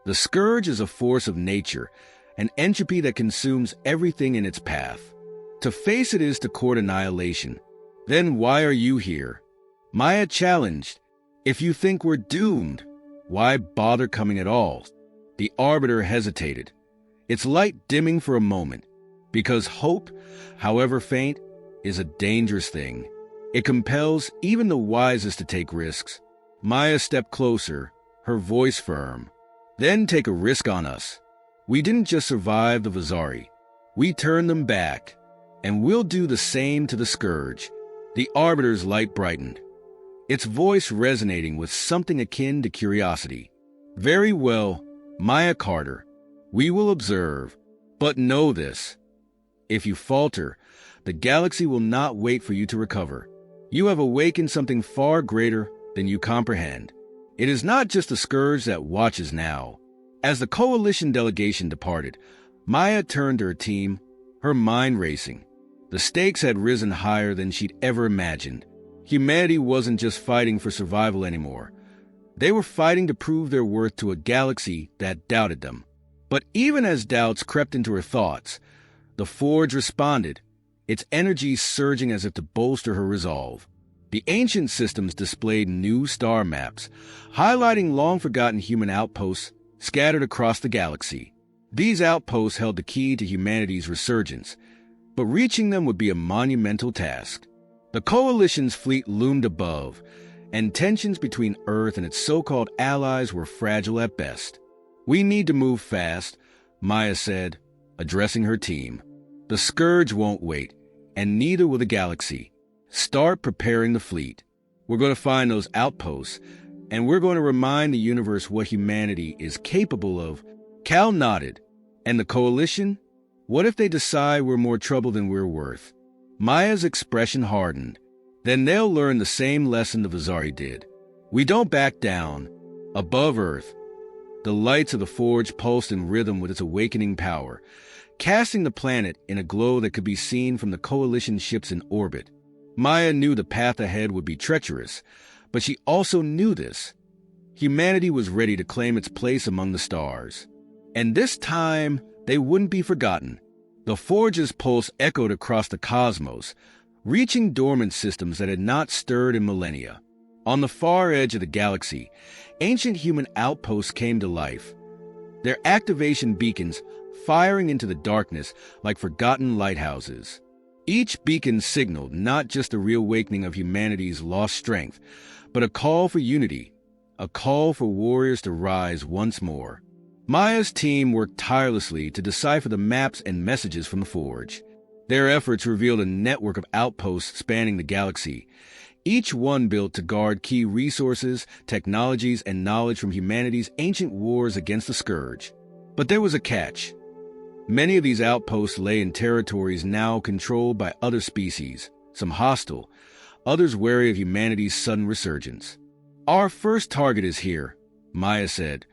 The Scourge is a force of nature, an entropy that consumes everything in its path. To face it is to court annihilation. Then why are you here?" Maya challenged. "If you think we're doomed, why bother coming at all?" The Arbiter hesitated, its light dimming for a moment. "Because hope, however faint, is a dangerous thing. It compels even the wisest to take risks." Maya stepped closer, her voice firm. "Then take a risk on us. We didn't just survive the Vizari. We turned them back, and we'll do the same to the Scourge." The Arbiter's light brightened, its voice resonating with something akin to curiosity. "Very well, Maya Carter. We will observe. But know this. If you falter, the galaxy will not wait for you to recover. You have awakened something far greater than you comprehend. It is not just the Scourge that watches now." As the coalition delegation departed, Maya turned to her team, her mind racing. The stakes had risen higher than she'd ever imagined. Humanity wasn't just fighting for survival anymore. They were fighting to prove their worth to a galaxy that doubted them. But even as doubts crept into her thoughts, the Forge responded, its energy surging as if to bolster her resolve. The ancient systems displayed new star maps, highlighting long-forgotten human outposts scattered across the galaxy. These outposts held the key to humanity's resurgence, but reaching them would be a monumental task. The Coalition's fleet loomed above, and tensions between Earth and its so-called allies were fragile at best. "We need to move fast," Maya said, addressing her team. "The Scourge won't wait, and neither will the galaxy. Start preparing the fleet. We're going to find those outposts, and we're going to remind the universe what humanity is capable of." Cal nodded. "And the Coalition? What if they decide we're more trouble than we're worth?" Maya's expression hardened. "Then they'll learn the same lesson the Vizari did. We don't back down." Above Earth, the lights of the Forge pulsed in rhythm with its awakening power, casting the planet in a glow that could be seen from the Coalition ships in orbit. Maya knew the path ahead would be treacherous, but she also knew this. Humanity was ready to claim its place among the stars. And this time, they wouldn't be forgotten. The Forge's pulse echoed across the cosmos, reaching dormant systems that had not stirred in millennia. On the far edge of the galaxy, ancient human outposts came to life, their activation beacons firing into the darkness like forgotten lighthouses. Each beacon signaled not just the reawakening of humanity's lost strength, but a call for unity, a call for warriors to rise once more. Maya's team worked tirelessly to decipher the maps and messages from the Forge. Their efforts revealed a network of outposts spanning the galaxy, each one built to guard key resources, technologies, and knowledge from humanity's ancient wars against the Scourge. But there was a catch. Many of these outposts lay in territories now controlled by other species, some hostile, others wary of humanity's sudden resurgence. "Our first target is here," Maya said,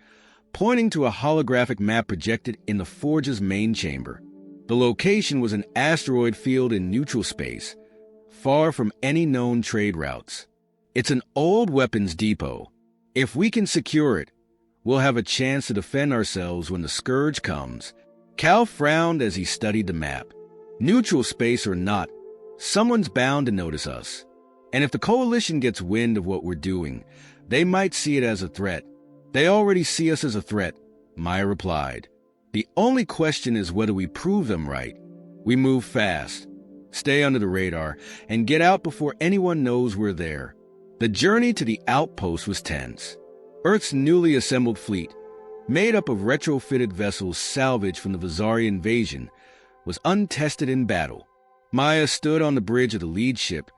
pointing to a holographic map projected in the Forge's main chamber. The location was an asteroid field in neutral space, far from any known trade routes. "It's an old weapons depot. If we can secure it, we'll have a chance to defend ourselves when the Scourge comes." Cal frowned as he studied the map. Neutral space or not, someone's bound to notice us. And if the Coalition gets wind of what we're doing, they might see it as a threat. "They already see us as a threat," Maya replied. "The only question is whether we prove them right. We move fast, stay under the radar, and get out before anyone knows we're there." The journey to the outpost was tense. Earth's newly assembled fleet, made up of retrofitted vessels salvaged from the Vizari invasion, was untested in battle. Maya stood on the bridge of the lead ship,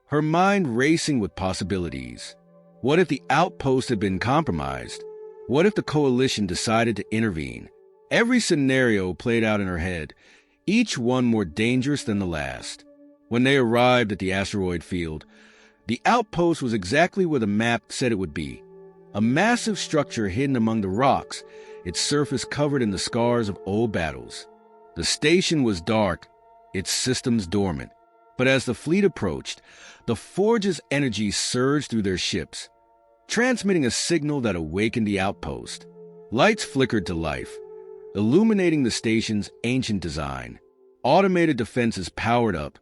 her mind racing with possibilities. What if the outpost had been compromised? What if the Coalition decided to intervene? Every scenario played out in her head, each one more dangerous than the last. When they arrived at the asteroid field, the outpost was exactly where the map said it would be. A massive structure hidden among the rocks, its surface covered in the scars of old battles. The station was dark, its systems dormant. But as the fleet approached, the Forge's energy surged through their ships, transmitting a signal that awakened the outpost. Lights flickered to life, illuminating the station's ancient design. Automated defenses powered up,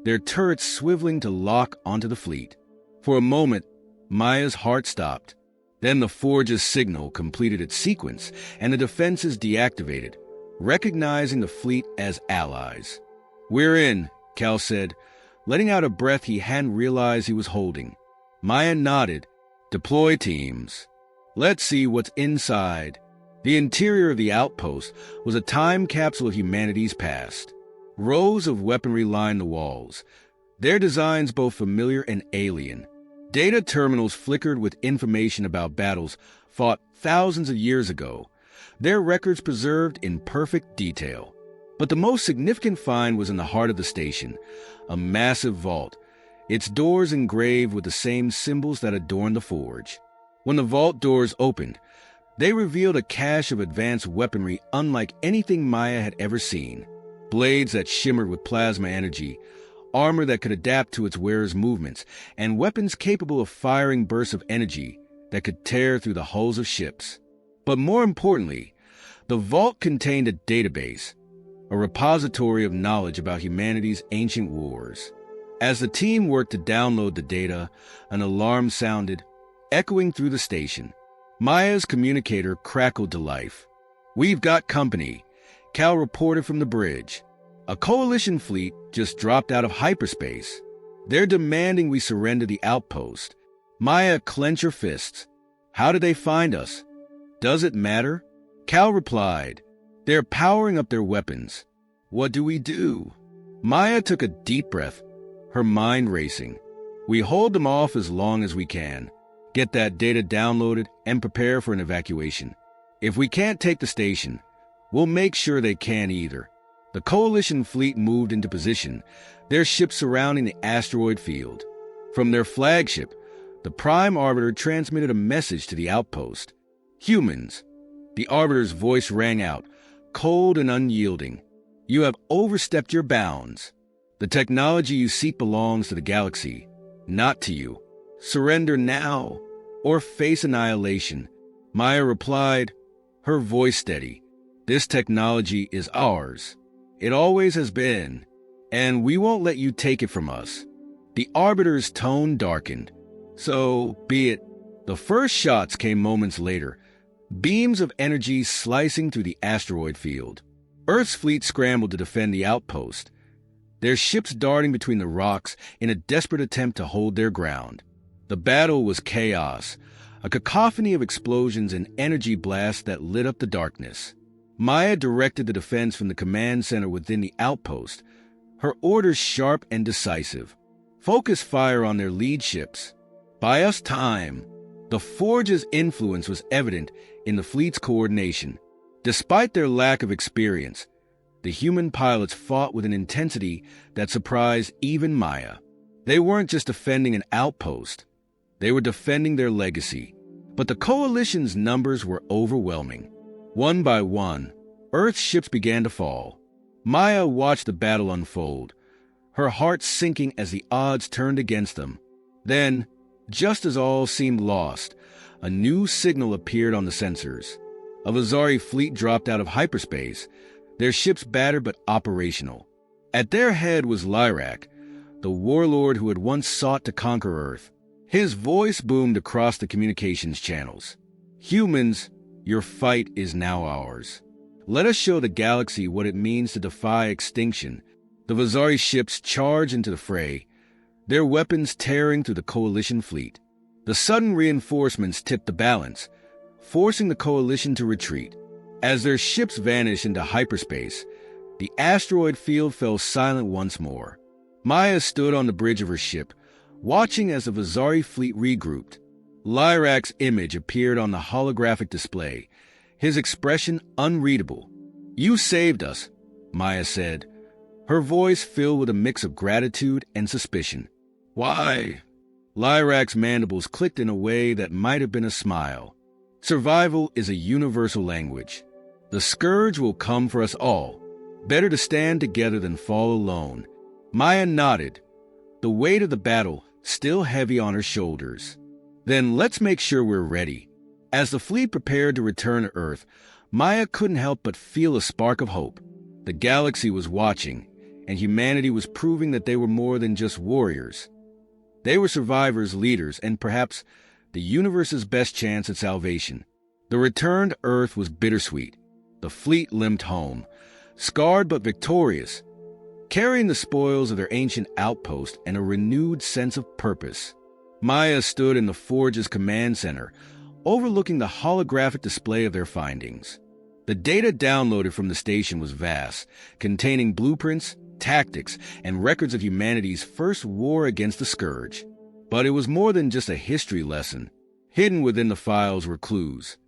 their turrets swiveling to lock onto the fleet. For a moment, Maya's heart stopped. Then the Forge's signal completed its sequence, and the defenses deactivated, recognizing the fleet as allies. "We're in," Cal said, letting out a breath he hadn't realized he was holding. Maya nodded. "Deploy teams. Let's see what's inside." The interior of the outpost was a time capsule of humanity's past. Rows of weaponry lined the walls, their designs both familiar and alien. Data terminals flickered with information about battles fought thousands of years ago, their records preserved in perfect detail. But the most significant find was in the heart of the station, a massive vault, its doors engraved with the same symbols that adorned the Forge. When the vault doors opened, they revealed a cache of advanced weaponry unlike anything Maya had ever seen. Blades that shimmered with plasma energy, armor that could adapt to its wearer's movements, and weapons capable of firing bursts of energy that could tear through the hulls of ships. But more importantly, the vault contained a database, a repository of knowledge about humanity's ancient wars. As the team worked to download the data, an alarm sounded, echoing through the station. Maya's communicator crackled to life. "We've got company," Cal reported from the bridge. "A coalition fleet just dropped out of hyperspace. They're demanding we surrender the outpost." Maya clenched her fists. "How did they find us? Does it matter?" Cal replied, "They're powering up their weapons. What do we do?" Maya took a deep breath, her mind racing. "We hold them off as long as we can, get that data downloaded, and prepare for an evacuation. If we can't take the station, we'll make sure they can't either." The coalition fleet moved into position, their ships surrounding the asteroid field. From their flagship, the Prime Arbiter transmitted a message to the outpost. "Humans," the Arbiter's voice rang out, cold and unyielding, "you have overstepped your bounds. The technology you seek belongs to the galaxy, not to you. Surrender now, or face annihilation." Maya replied, her voice steady. "This technology is ours. It always has been, and we won't let you take it from us." The Arbiter's tone darkened. "So be it." The first shots came moments later, beams of energy slicing through the asteroid field. Earth's fleet scrambled to defend the outpost, their ships darting between the rocks in a desperate attempt to hold their ground. The battle was chaos, a cacophony of explosions and energy blasts that lit up the darkness. Maya directed the defense from the command center within the outpost, her orders sharp and decisive. "Focus fire on their lead ships. Buy us time." The Forge's influence was evident in the fleet's coordination. Despite their lack of experience, the human pilots fought with an intensity that surprised even Maya. They weren't just defending an outpost, they were defending their legacy. But the coalition's numbers were overwhelming. One by one, Earth's ships began to fall. Maya watched the battle unfold, her heart sinking as the odds turned against them. Then, just as all seemed lost, a new signal appeared on the sensors. A Vazari fleet dropped out of hyperspace, their ships battered but operational. At their head was Lyrak, the warlord who had once sought to conquer Earth. His voice boomed across the communications channels. "Humans, your fight is now ours. Let us show the galaxy what it means to defy extinction." The Vazari ships charged into the fray, their weapons tearing through the coalition fleet. The sudden reinforcements tipped the balance, forcing the coalition to retreat. As their ships vanished into hyperspace, the asteroid field fell silent once more. Maya stood on the bridge of her ship, watching as the Vazari fleet regrouped. Lyrak's image appeared on the holographic display, his expression unreadable. "You saved us," Maya said, her voice filled with a mix of gratitude and suspicion. "Why?" Lyrak's mandibles clicked in a way that might have been a smile. "Survival is a universal language. The scourge will come for us all. Better to stand together than fall alone." Maya nodded, the weight of the battle still heavy on her shoulders. "Then let's make sure we're ready." As the fleet prepared to return to Earth, Maya couldn't help but feel a spark of hope. The galaxy was watching, and humanity was proving that they were more than just warriors. They were survivors, leaders, and perhaps the universe's best chance at salvation. The return to Earth was bittersweet. The fleet limped home, scarred but victorious, carrying the spoils of their ancient outpost and a renewed sense of purpose. Maya stood in the Forge's command center, overlooking the holographic display of their findings. The data downloaded from the station was vast, containing blueprints, tactics, and records of humanity's first war against the Scourge. But it was more than just a history lesson. Hidden within the files were clues,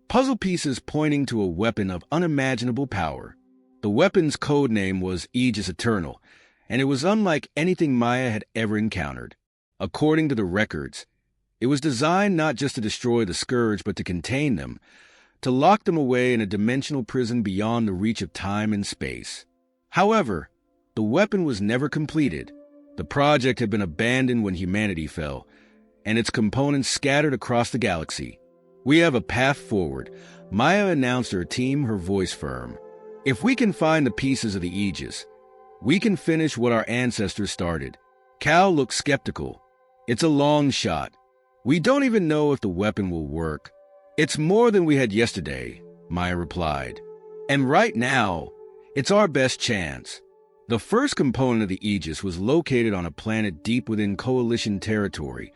puzzle pieces pointing to a weapon of unimaginable power. The weapon's code name was Aegis Eternal, and it was unlike anything Maya had ever encountered. According to the records, it was designed not just to destroy the Scourge, but to contain them, to lock them away in a dimensional prison beyond the reach of time and space. However, the weapon was never completed. The project had been abandoned when humanity fell, and its components scattered across the galaxy. "We have a path forward," Maya announced to her team, her voice firm. "If we can find the pieces of the Aegis, we can finish what our ancestors started. Cal looked skeptical. It's a long shot. We don't even know if the weapon will work. It's more than we had yesterday, Maya replied. And right now, it's our best chance. The first component of the Aegis was located on a planet deep within Coalition territory,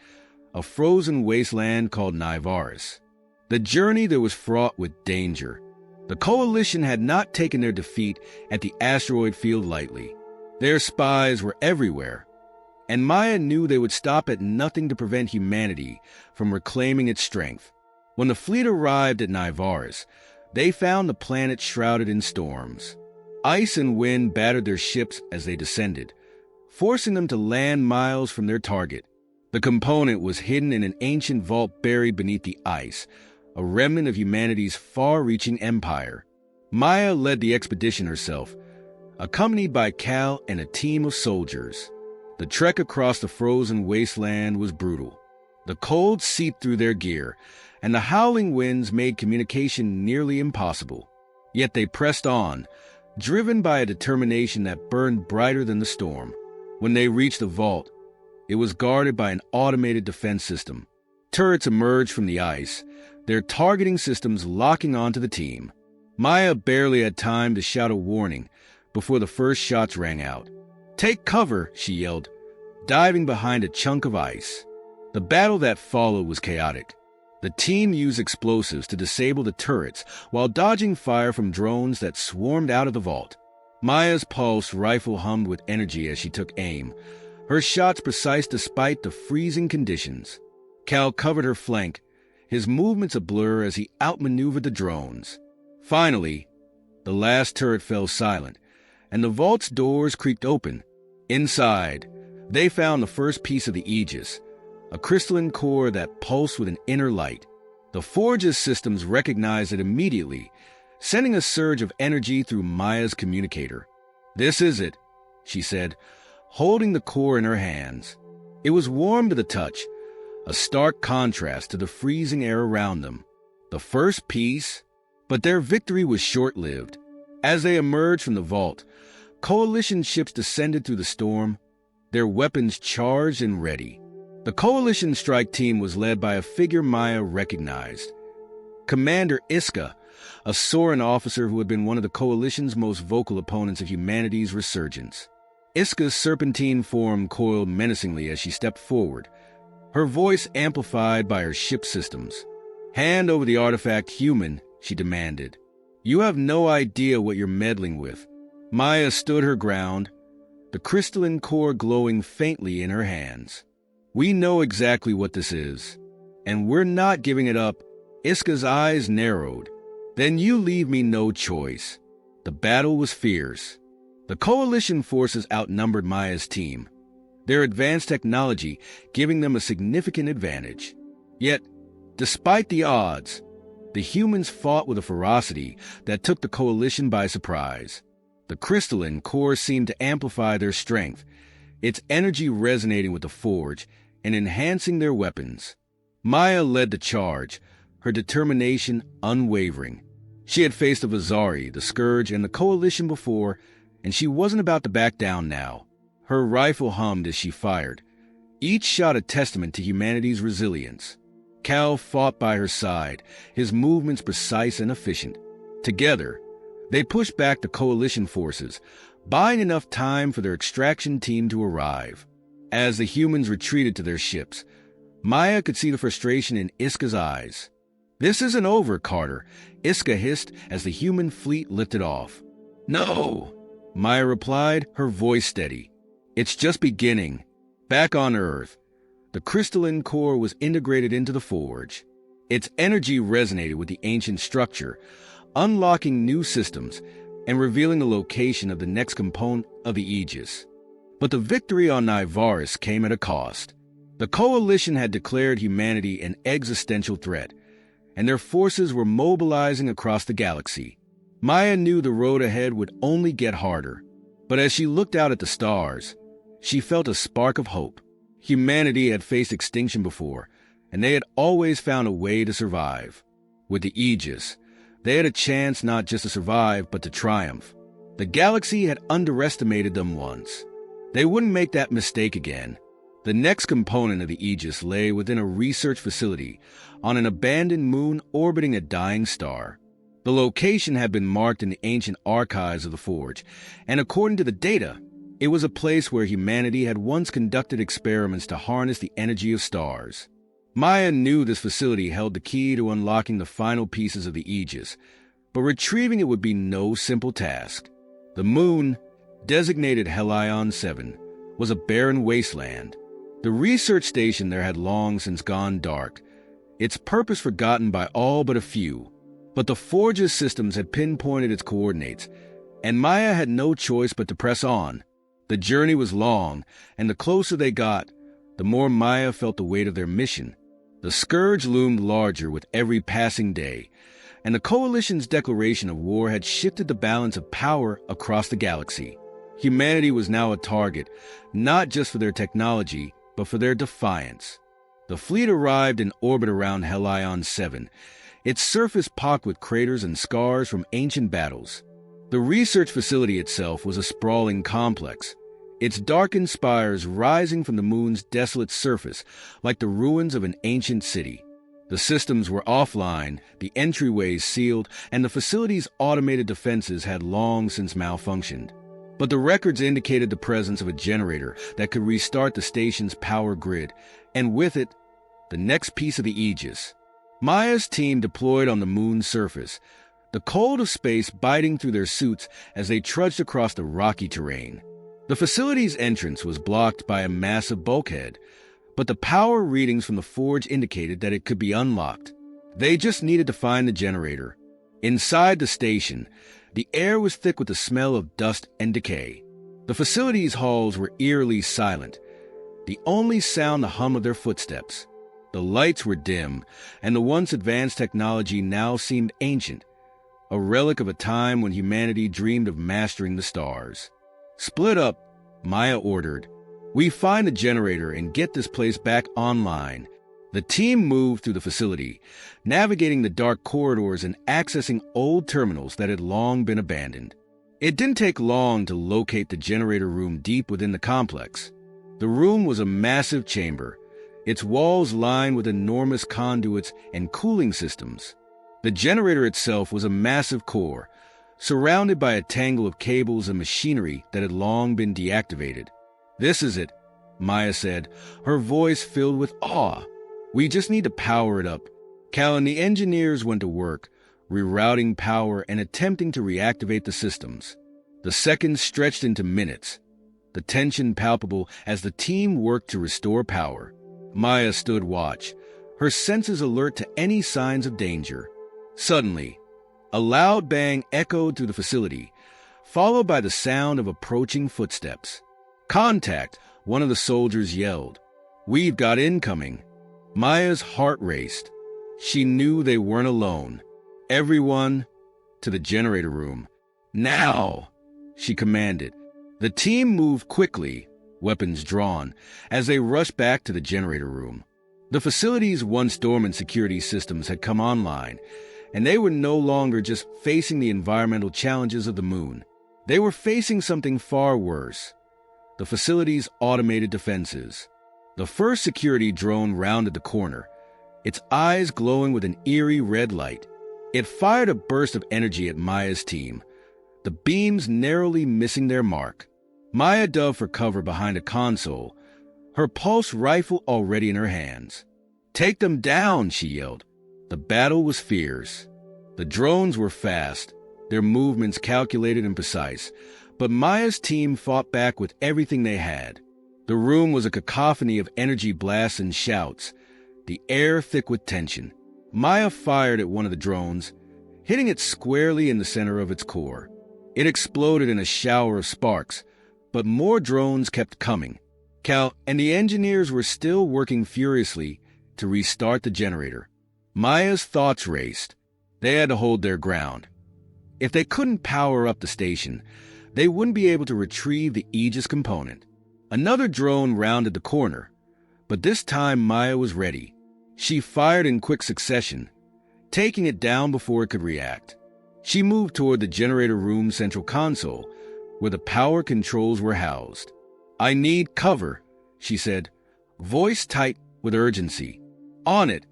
a frozen wasteland called Nivaris. The journey there was fraught with danger. The Coalition had not taken their defeat at the asteroid field lightly. Their spies were everywhere, and Maya knew they would stop at nothing to prevent humanity from reclaiming its strength. When the fleet arrived at Nivaris, they found the planet shrouded in storms. Ice and wind battered their ships as they descended, forcing them to land miles from their target. The component was hidden in an ancient vault buried beneath the ice, a remnant of humanity's far-reaching empire. Maya led the expedition herself, accompanied by Cal and a team of soldiers. The trek across the frozen wasteland was brutal. The cold seeped through their gear, and the howling winds made communication nearly impossible. Yet they pressed on, driven by a determination that burned brighter than the storm. When they reached the vault, it was guarded by an automated defense system. Turrets emerged from the ice, their targeting systems locking onto the team. Maya barely had time to shout a warning before the first shots rang out. "Take cover," she yelled, diving behind a chunk of ice. The battle that followed was chaotic. The team used explosives to disable the turrets while dodging fire from drones that swarmed out of the vault. Maya's pulse rifle hummed with energy as she took aim, her shots precise despite the freezing conditions. Cal covered her flank, his movements a blur as he outmaneuvered the drones. Finally, the last turret fell silent, and the vault's doors creaked open. Inside, they found the first piece of the Aegis, a crystalline core that pulsed with an inner light. The Forge's systems recognized it immediately, sending a surge of energy through Maya's communicator. "This is it," she said, holding the core in her hands. It was warm to the touch, a stark contrast to the freezing air around them. The first piece, but their victory was short-lived. As they emerged from the vault, Coalition ships descended through the storm, their weapons charged and ready. The Coalition strike team was led by a figure Maya recognized. Commander Iska, a Soran officer who had been one of the Coalition's most vocal opponents of humanity's resurgence. Iska's serpentine form coiled menacingly as she stepped forward, her voice amplified by her ship systems. "Hand over the artifact, human," she demanded. "You have no idea what you're meddling with." Maya stood her ground, the crystalline core glowing faintly in her hands. "We know exactly what this is, and we're not giving it up." Iska's eyes narrowed. "Then you leave me no choice." The battle was fierce. The Coalition forces outnumbered Maya's team, their advanced technology giving them a significant advantage. Yet, despite the odds, the humans fought with a ferocity that took the Coalition by surprise. The crystalline core seemed to amplify their strength, its energy resonating with the Forge and enhancing their weapons. Maya led the charge, her determination unwavering. She had faced the Vazari, the Scourge, and the Coalition before, and she wasn't about to back down now. Her rifle hummed as she fired, each shot a testament to humanity's resilience. Cal fought by her side, his movements precise and efficient. Together, they pushed back the Coalition forces, buying enough time for their extraction team to arrive. As the humans retreated to their ships, Maya could see the frustration in Iska's eyes. "This isn't over, Carter," Iska hissed as the human fleet lifted off. "No," Maya replied, her voice steady. "It's just beginning." Back on Earth, the crystalline core was integrated into the Forge. Its energy resonated with the ancient structure, unlocking new systems and revealing the location of the next component of the Aegis. But the victory on Nivaris came at a cost. The Coalition had declared humanity an existential threat, and their forces were mobilizing across the galaxy. Maya knew the road ahead would only get harder, but as she looked out at the stars, she felt a spark of hope. Humanity had faced extinction before, and they had always found a way to survive. With the Aegis, they had a chance not just to survive, but to triumph. The galaxy had underestimated them once. They wouldn't make that mistake again. The next component of the Aegis lay within a research facility on an abandoned moon orbiting a dying star. The location had been marked in the ancient archives of the Forge, and according to the data, it was a place where humanity had once conducted experiments to harness the energy of stars. Maya knew this facility held the key to unlocking the final pieces of the Aegis, but retrieving it would be no simple task. The moon, designated Helion 7, was a barren wasteland. The research station there had long since gone dark, its purpose forgotten by all but a few. But the Forge's systems had pinpointed its coordinates, and Maya had no choice but to press on. The journey was long, and the closer they got, the more Maya felt the weight of their mission. The scourge loomed larger with every passing day, and the Coalition's declaration of war had shifted the balance of power across the galaxy. Humanity was now a target, not just for their technology, but for their defiance. The fleet arrived in orbit around Helion 7, its surface pocked with craters and scars from ancient battles. The research facility itself was a sprawling complex, its darkened spires rising from the moon's desolate surface like the ruins of an ancient city. The systems were offline, the entryways sealed, and the facility's automated defenses had long since malfunctioned. But the records indicated the presence of a generator that could restart the station's power grid, and with it, the next piece of the Aegis. Maya's team deployed on the moon's surface, the cold of space biting through their suits as they trudged across the rocky terrain. The facility's entrance was blocked by a massive bulkhead, but the power readings from the Forge indicated that it could be unlocked. They just needed to find the generator. Inside the station, the air was thick with the smell of dust and decay. The facility's halls were eerily silent, the only sound the hum of their footsteps. The lights were dim, and the once advanced technology now seemed ancient, a relic of a time when humanity dreamed of mastering the stars. "Split up," Maya ordered. "We find the generator and get this place back online." The team moved through the facility, navigating the dark corridors and accessing old terminals that had long been abandoned. It didn't take long to locate the generator room deep within the complex. The room was a massive chamber, its walls lined with enormous conduits and cooling systems. The generator itself was a massive core, surrounded by a tangle of cables and machinery that had long been deactivated. "This is it," Maya said, her voice filled with awe. "We just need to power it up." Cal and the engineers went to work, rerouting power and attempting to reactivate the systems. The seconds stretched into minutes, the tension palpable as the team worked to restore power. Maya stood watch, her senses alert to any signs of danger. Suddenly, a loud bang echoed through the facility, followed by the sound of approaching footsteps. "Contact!" one of the soldiers yelled. "We've got incoming." Maya's heart raced. She knew they weren't alone. "Everyone, to the generator room. Now!" she commanded. The team moved quickly, weapons drawn, as they rushed back to the generator room. The facility's once dormant security systems had come online, and they were no longer just facing the environmental challenges of the moon. They were facing something far worse: the facility's automated defenses. The first security drone rounded the corner, its eyes glowing with an eerie red light. It fired a burst of energy at Maya's team, the beams narrowly missing their mark. Maya dove for cover behind a console, her pulse rifle already in her hands. "Take them down," she yelled. The battle was fierce. The drones were fast, their movements calculated and precise, but Maya's team fought back with everything they had. The room was a cacophony of energy blasts and shouts, the air thick with tension. Maya fired at one of the drones, hitting it squarely in the center of its core. It exploded in a shower of sparks, but more drones kept coming. Cal and the engineers were still working furiously to restart the generator. Maya's thoughts raced. They had to hold their ground. If they couldn't power up the station, they wouldn't be able to retrieve the Aegis component. Another drone rounded the corner, but this time Maya was ready. She fired in quick succession, taking it down before it could react. She moved toward the generator room's central console, where the power controls were housed. "I need cover," she said, voice tight with urgency. "On it,"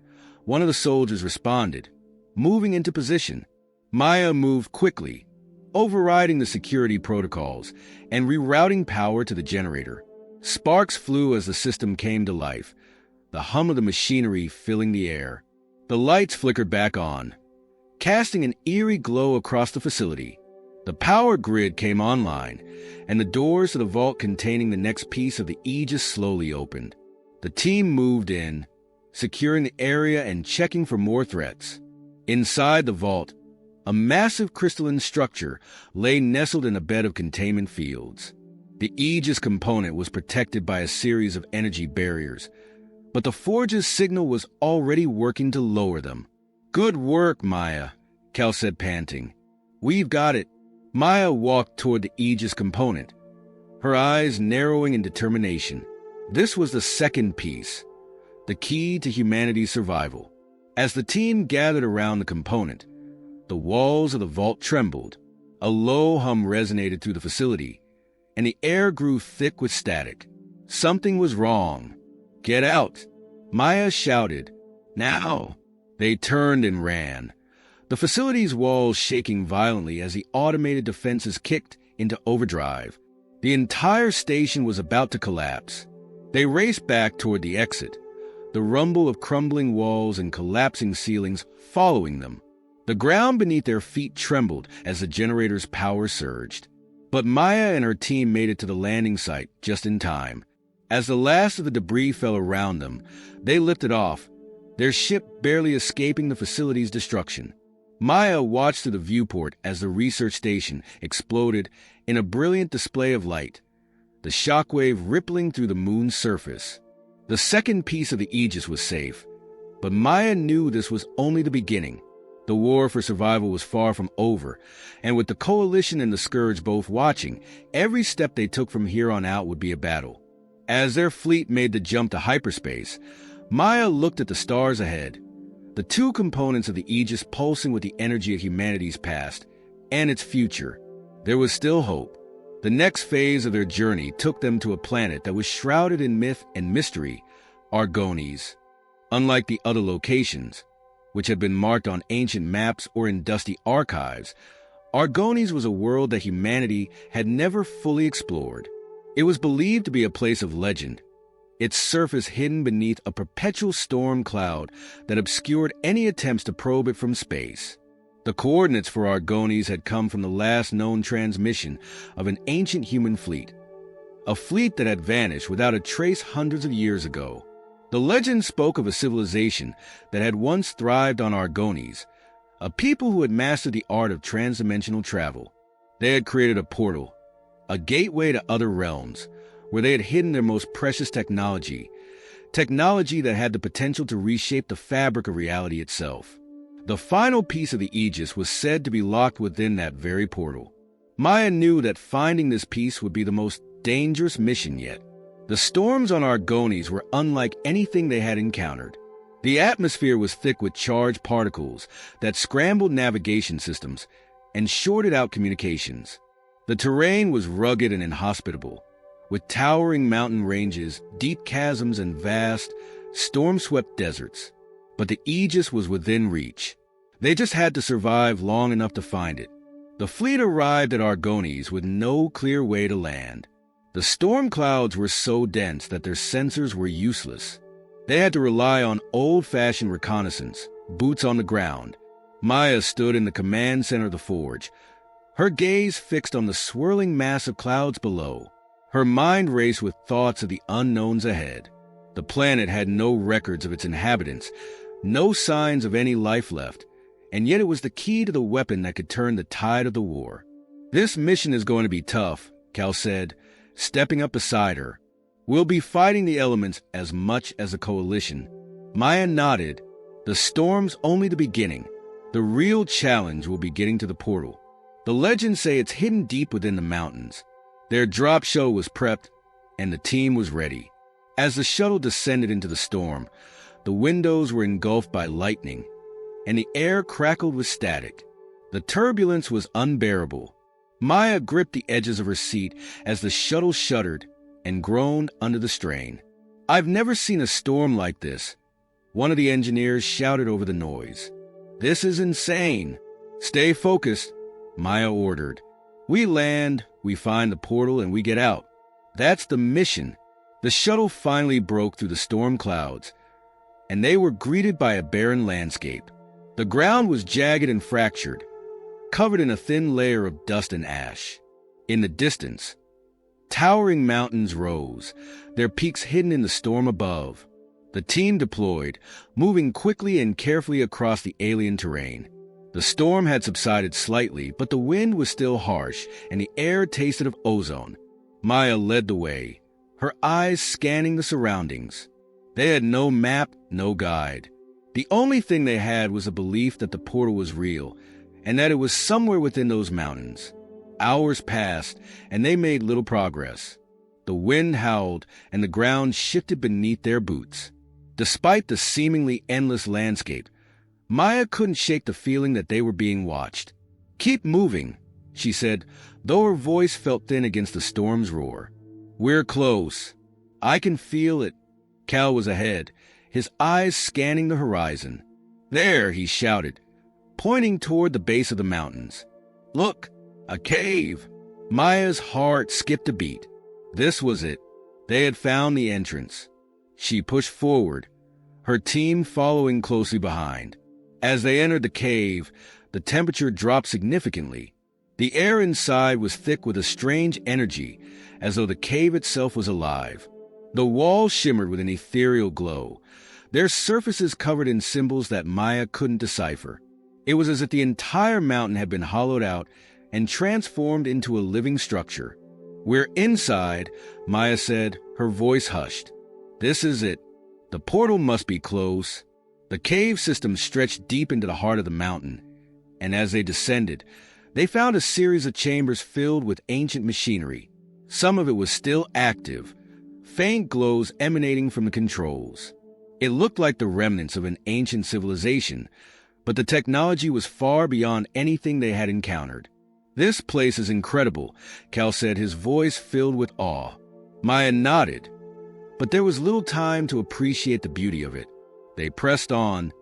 one of the soldiers responded, moving into position. Maya moved quickly, overriding the security protocols and rerouting power to the generator. Sparks flew as the system came to life, the hum of the machinery filling the air. The lights flickered back on, casting an eerie glow across the facility. The power grid came online, and the doors to the vault containing the next piece of the Aegis slowly opened. The team moved in, securing the area and checking for more threats. Inside the vault, a massive crystalline structure lay nestled in a bed of containment fields. The Aegis component was protected by a series of energy barriers, but the Forge's signal was already working to lower them. "Good work, Maya," Cal said, panting. "We've got it." Maya walked toward the Aegis component, her eyes narrowing in determination. This was the second piece, the key to humanity's survival. As the team gathered around the component, the walls of the vault trembled. A low hum resonated through the facility, and the air grew thick with static. Something was wrong. "Get out!" Maya shouted. "Now!" They turned and ran, the facility's walls shaking violently as the automated defenses kicked into overdrive. The entire station was about to collapse. They raced back toward the exit, the rumble of crumbling walls and collapsing ceilings following them. The ground beneath their feet trembled as the generator's power surged. But Maya and her team made it to the landing site just in time. As the last of the debris fell around them, they lifted off, their ship barely escaping the facility's destruction. Maya watched through the viewport as the research station exploded in a brilliant display of light, the shockwave rippling through the moon's surface. The second piece of the Aegis was safe, but Maya knew this was only the beginning. The war for survival was far from over, and with the Coalition and the Scourge both watching, every step they took from here on out would be a battle. As their fleet made the jump to hyperspace, Maya looked at the stars ahead, the two components of the Aegis pulsing with the energy of humanity's past and its future. There was still hope. The next phase of their journey took them to a planet that was shrouded in myth and mystery, Argones. Unlike the other locations, which had been marked on ancient maps or in dusty archives, Argones was a world that humanity had never fully explored. It was believed to be a place of legend, its surface hidden beneath a perpetual storm cloud that obscured any attempts to probe it from space. The coordinates for Argones had come from the last known transmission of an ancient human fleet, a fleet that had vanished without a trace hundreds of years ago. The legend spoke of a civilization that had once thrived on Argones, a people who had mastered the art of transdimensional travel. They had created a portal, a gateway to other realms, where they had hidden their most precious technology that had the potential to reshape the fabric of reality itself. The final piece of the Aegis was said to be locked within that very portal. Maya knew that finding this piece would be the most dangerous mission yet. The storms on Argones were unlike anything they had encountered. The atmosphere was thick with charged particles that scrambled navigation systems and shorted out communications. The terrain was rugged and inhospitable, with towering mountain ranges, deep chasms, and vast, storm-swept deserts. But the Aegis was within reach. They just had to survive long enough to find it. The fleet arrived at Argones with no clear way to land. The storm clouds were so dense that their sensors were useless. They had to rely on old-fashioned reconnaissance, boots on the ground. Maya stood in the command center of the Forge, her gaze fixed on the swirling mass of clouds below. Her mind raced with thoughts of the unknowns ahead. The planet had no records of its inhabitants, no signs of any life left, and yet it was the key to the weapon that could turn the tide of the war. "This mission is going to be tough," Cal said, stepping up beside her. "We'll be fighting the elements as much as the Coalition." Maya nodded. "The storm's only the beginning. The real challenge will be getting to the portal. The legends say it's hidden deep within the mountains." Their drop show was prepped, and the team was ready. As the shuttle descended into the storm, the windows were engulfed by lightning, and the air crackled with static. The turbulence was unbearable. Maya gripped the edges of her seat as the shuttle shuddered, and groaned under the strain. "I've never seen a storm like this," one of the engineers shouted over the noise. "This is insane." "Stay focused," Maya ordered. "We land, we find the portal, and we get out. That's the mission." The shuttle finally broke through the storm clouds, and they were greeted by a barren landscape. The ground was jagged and fractured, covered in a thin layer of dust and ash. In the distance, towering mountains rose, their peaks hidden in the storm above. The team deployed, moving quickly and carefully across the alien terrain. The storm had subsided slightly, but the wind was still harsh, and the air tasted of ozone. Maya led the way, her eyes scanning the surroundings. They had no map, no guide. The only thing they had was a belief that the portal was real, and that it was somewhere within those mountains. Hours passed, and they made little progress. The wind howled, and the ground shifted beneath their boots. Despite the seemingly endless landscape, Maya couldn't shake the feeling that they were being watched. "Keep moving," she said, though her voice felt thin against the storm's roar. "We're close. I can feel it." Cal was ahead, his eyes scanning the horizon. "There," he shouted, pointing toward the base of the mountains. "Look, a cave." Maya's heart skipped a beat. This was it. They had found the entrance. She pushed forward, her team following closely behind. As they entered the cave, the temperature dropped significantly. The air inside was thick with a strange energy, as though the cave itself was alive. The walls shimmered with an ethereal glow, their surfaces covered in symbols that Maya couldn't decipher. It was as if the entire mountain had been hollowed out and transformed into a living structure. "We're inside," Maya said, her voice hushed. "This is it. The portal must be close." The cave system stretched deep into the heart of the mountain, and as they descended, they found a series of chambers filled with ancient machinery. Some of it was still active, faint glows emanating from the controls. It looked like the remnants of an ancient civilization, but the technology was far beyond anything they had encountered. "This place is incredible," Cal said, his voice filled with awe. Maya nodded, but there was little time to appreciate the beauty of it. They pressed on,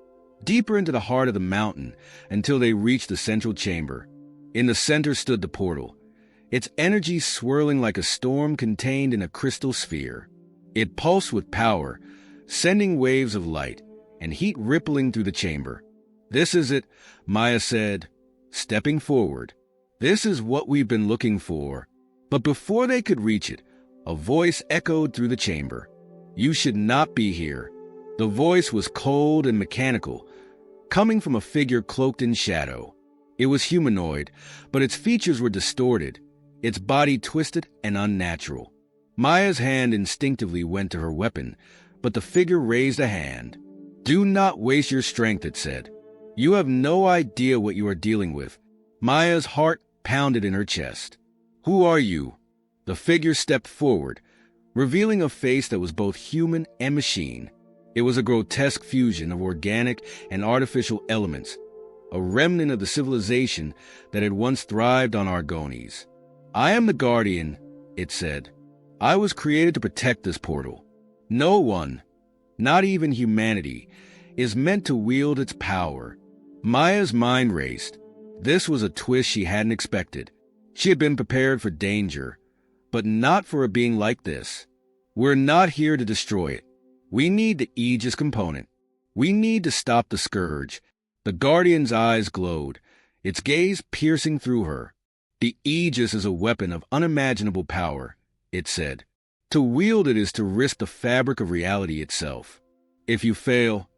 deeper into the heart of the mountain, until they reached the central chamber. In the center stood the portal, its energy swirling like a storm contained in a crystal sphere. It pulsed with power, sending waves of light and heat rippling through the chamber. "This is it," Maya said, stepping forward. "This is what we've been looking for." But before they could reach it, a voice echoed through the chamber. "You should not be here." The voice was cold and mechanical, coming from a figure cloaked in shadow. It was humanoid, but its features were distorted, its body twisted and unnatural. Maya's hand instinctively went to her weapon, but the figure raised a hand. "Do not waste your strength," it said. "You have no idea what you are dealing with." Maya's heart pounded in her chest. "Who are you?" The figure stepped forward, revealing a face that was both human and machine. It was a grotesque fusion of organic and artificial elements, a remnant of the civilization that had once thrived on Argonies. "I am the Guardian," it said. "I was created to protect this portal. No one, not even humanity, is meant to wield its power." Maya's mind raced. This was a twist she hadn't expected. She had been prepared for danger, but not for a being like this. "We're not here to destroy it. We need the Aegis component. We need to stop the Scourge." The Guardian's eyes glowed, its gaze piercing through her. "The Aegis is a weapon of unimaginable power," it said. "To wield it is to risk the fabric of reality itself. If you fail,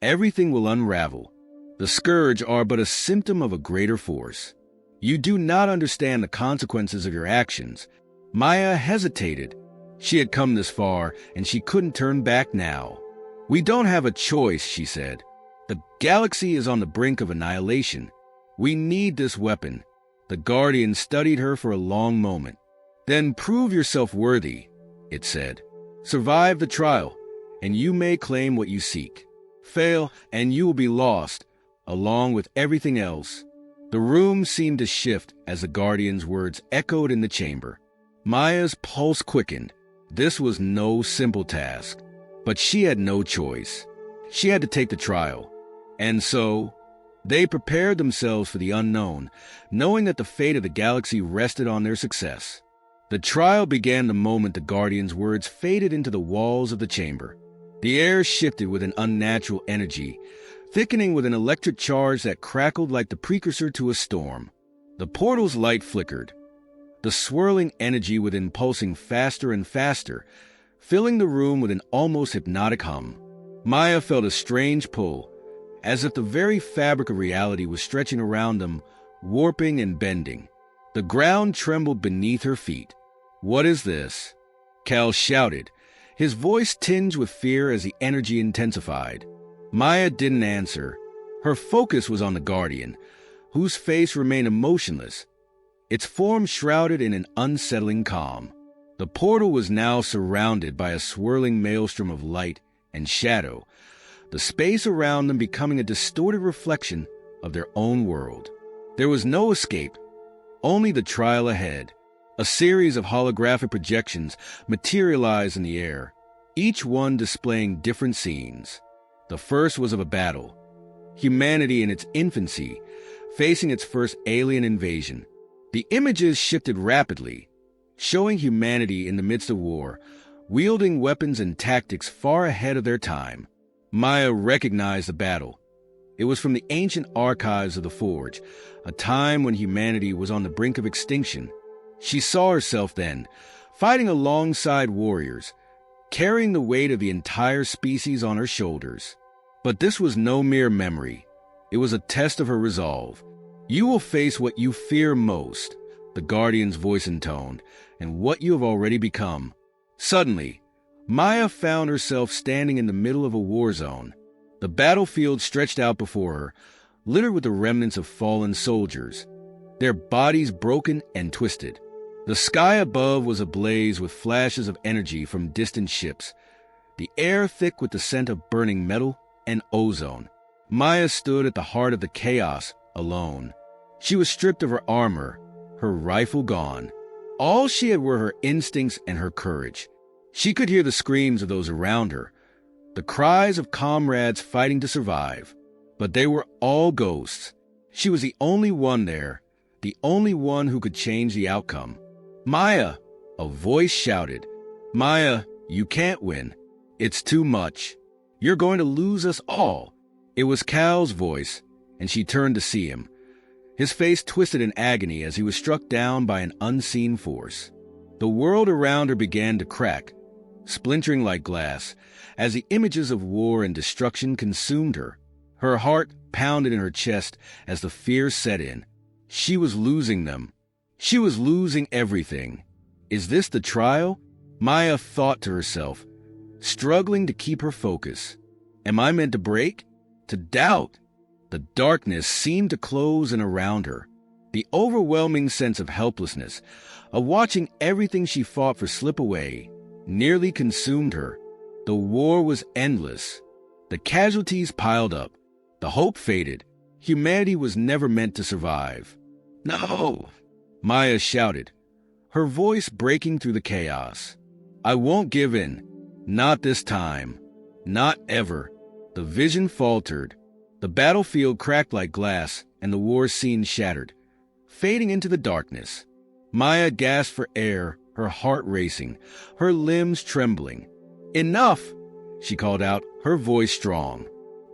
everything will unravel. The Scourge are but a symptom of a greater force. You do not understand the consequences of your actions." Maya hesitated. She had come this far, and she couldn't turn back now. "We don't have a choice," she said. "The galaxy is on the brink of annihilation. We need this weapon." The Guardian studied her for a long moment. "Then prove yourself worthy," it said. "Survive the trial, and you may claim what you seek. Fail, and you will be lost, along with everything else." The room seemed to shift as the Guardian's words echoed in the chamber. Maya's pulse quickened. This was no simple task, but she had no choice. She had to take the trial. And so, they prepared themselves for the unknown, knowing that the fate of the galaxy rested on their success. The trial began the moment the Guardian's words faded into the walls of the chamber. The air shifted with an unnatural energy, thickening with an electric charge that crackled like the precursor to a storm. The portal's light flickered, the swirling energy within pulsing faster and faster, filling the room with an almost hypnotic hum. Maya felt a strange pull, as if the very fabric of reality was stretching around them, warping and bending. The ground trembled beneath her feet. "What is this?" Cal shouted, his voice tinged with fear as the energy intensified. Maya didn't answer. Her focus was on the Guardian, whose face remained emotionless, its form shrouded in an unsettling calm. The portal was now surrounded by a swirling maelstrom of light and shadow, the space around them becoming a distorted reflection of their own world. There was no escape, only the trial ahead. A series of holographic projections materialized in the air, each one displaying different scenes. The first was of a battle, humanity in its infancy, facing its first alien invasion. The images shifted rapidly, showing humanity in the midst of war, wielding weapons and tactics far ahead of their time. Maya recognized the battle. It was from the ancient archives of the Forge, a time when humanity was on the brink of extinction. She saw herself then, fighting alongside warriors, carrying the weight of the entire species on her shoulders. But this was no mere memory. It was a test of her resolve. "You will face what you fear most," the Guardian's voice intoned, "and what you have already become." Suddenly, Maya found herself standing in the middle of a war zone. The battlefield stretched out before her, littered with the remnants of fallen soldiers, their bodies broken and twisted. The sky above was ablaze with flashes of energy from distant ships, the air thick with the scent of burning metal and ozone. Maya stood at the heart of the chaos, alone. She was stripped of her armor, her rifle gone. All she had were her instincts and her courage. She could hear the screams of those around her, the cries of comrades fighting to survive. But they were all ghosts. She was the only one there, the only one who could change the outcome. "Maya!" a voice shouted. "Maya, you can't win. It's too much. You're going to lose us all." It was Cal's voice, and she turned to see him. His face twisted in agony as he was struck down by an unseen force. The world around her began to crack, splintering like glass, as the images of war and destruction consumed her. Her heart pounded in her chest as the fear set in. She was losing them. She was losing everything. Is this the trial? Maya thought to herself, struggling to keep her focus. Am I meant to break? To doubt? The darkness seemed to close in around her. The overwhelming sense of helplessness, of watching everything she fought for slip away, nearly consumed her. The war was endless. The casualties piled up. The hope faded. Humanity was never meant to survive. "No!" Maya shouted, her voice breaking through the chaos. "I won't give in. Not this time. Not ever." The vision faltered. The battlefield cracked like glass, and the war scene shattered, fading into the darkness. Maya gasped for air, her heart racing, her limbs trembling. "Enough!" she called out, her voice strong.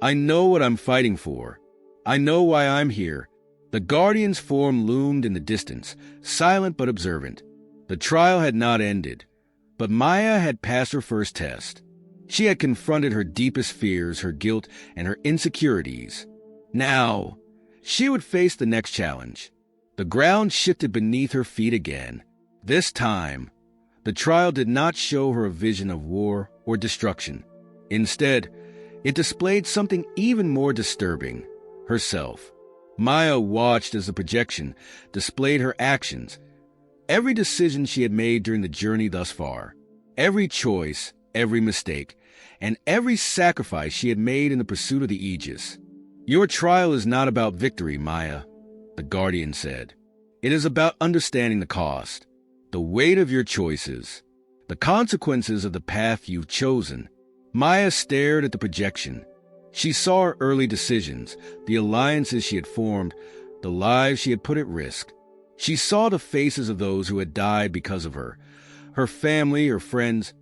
"I know what I'm fighting for. I know why I'm here." The Guardian's form loomed in the distance, silent but observant. The trial had not ended, but Maya had passed her first test. She had confronted her deepest fears, her guilt, and her insecurities. Now, she would face the next challenge. The ground shifted beneath her feet again. This time, the trial did not show her a vision of war or destruction. Instead, it displayed something even more disturbing, herself. Maya watched as the projection displayed her actions, every decision she had made during the journey thus far, every choice, every mistake, and every sacrifice she had made in the pursuit of the Aegis. "Your trial is not about victory, Maya," the Guardian said. "It is about understanding the cost, the weight of your choices, the consequences of the path you've chosen. Maya stared at the projection. She saw her early decisions, the alliances she had formed, the lives she had put at risk. She saw the faces of those who had died because of her, her family, her friends,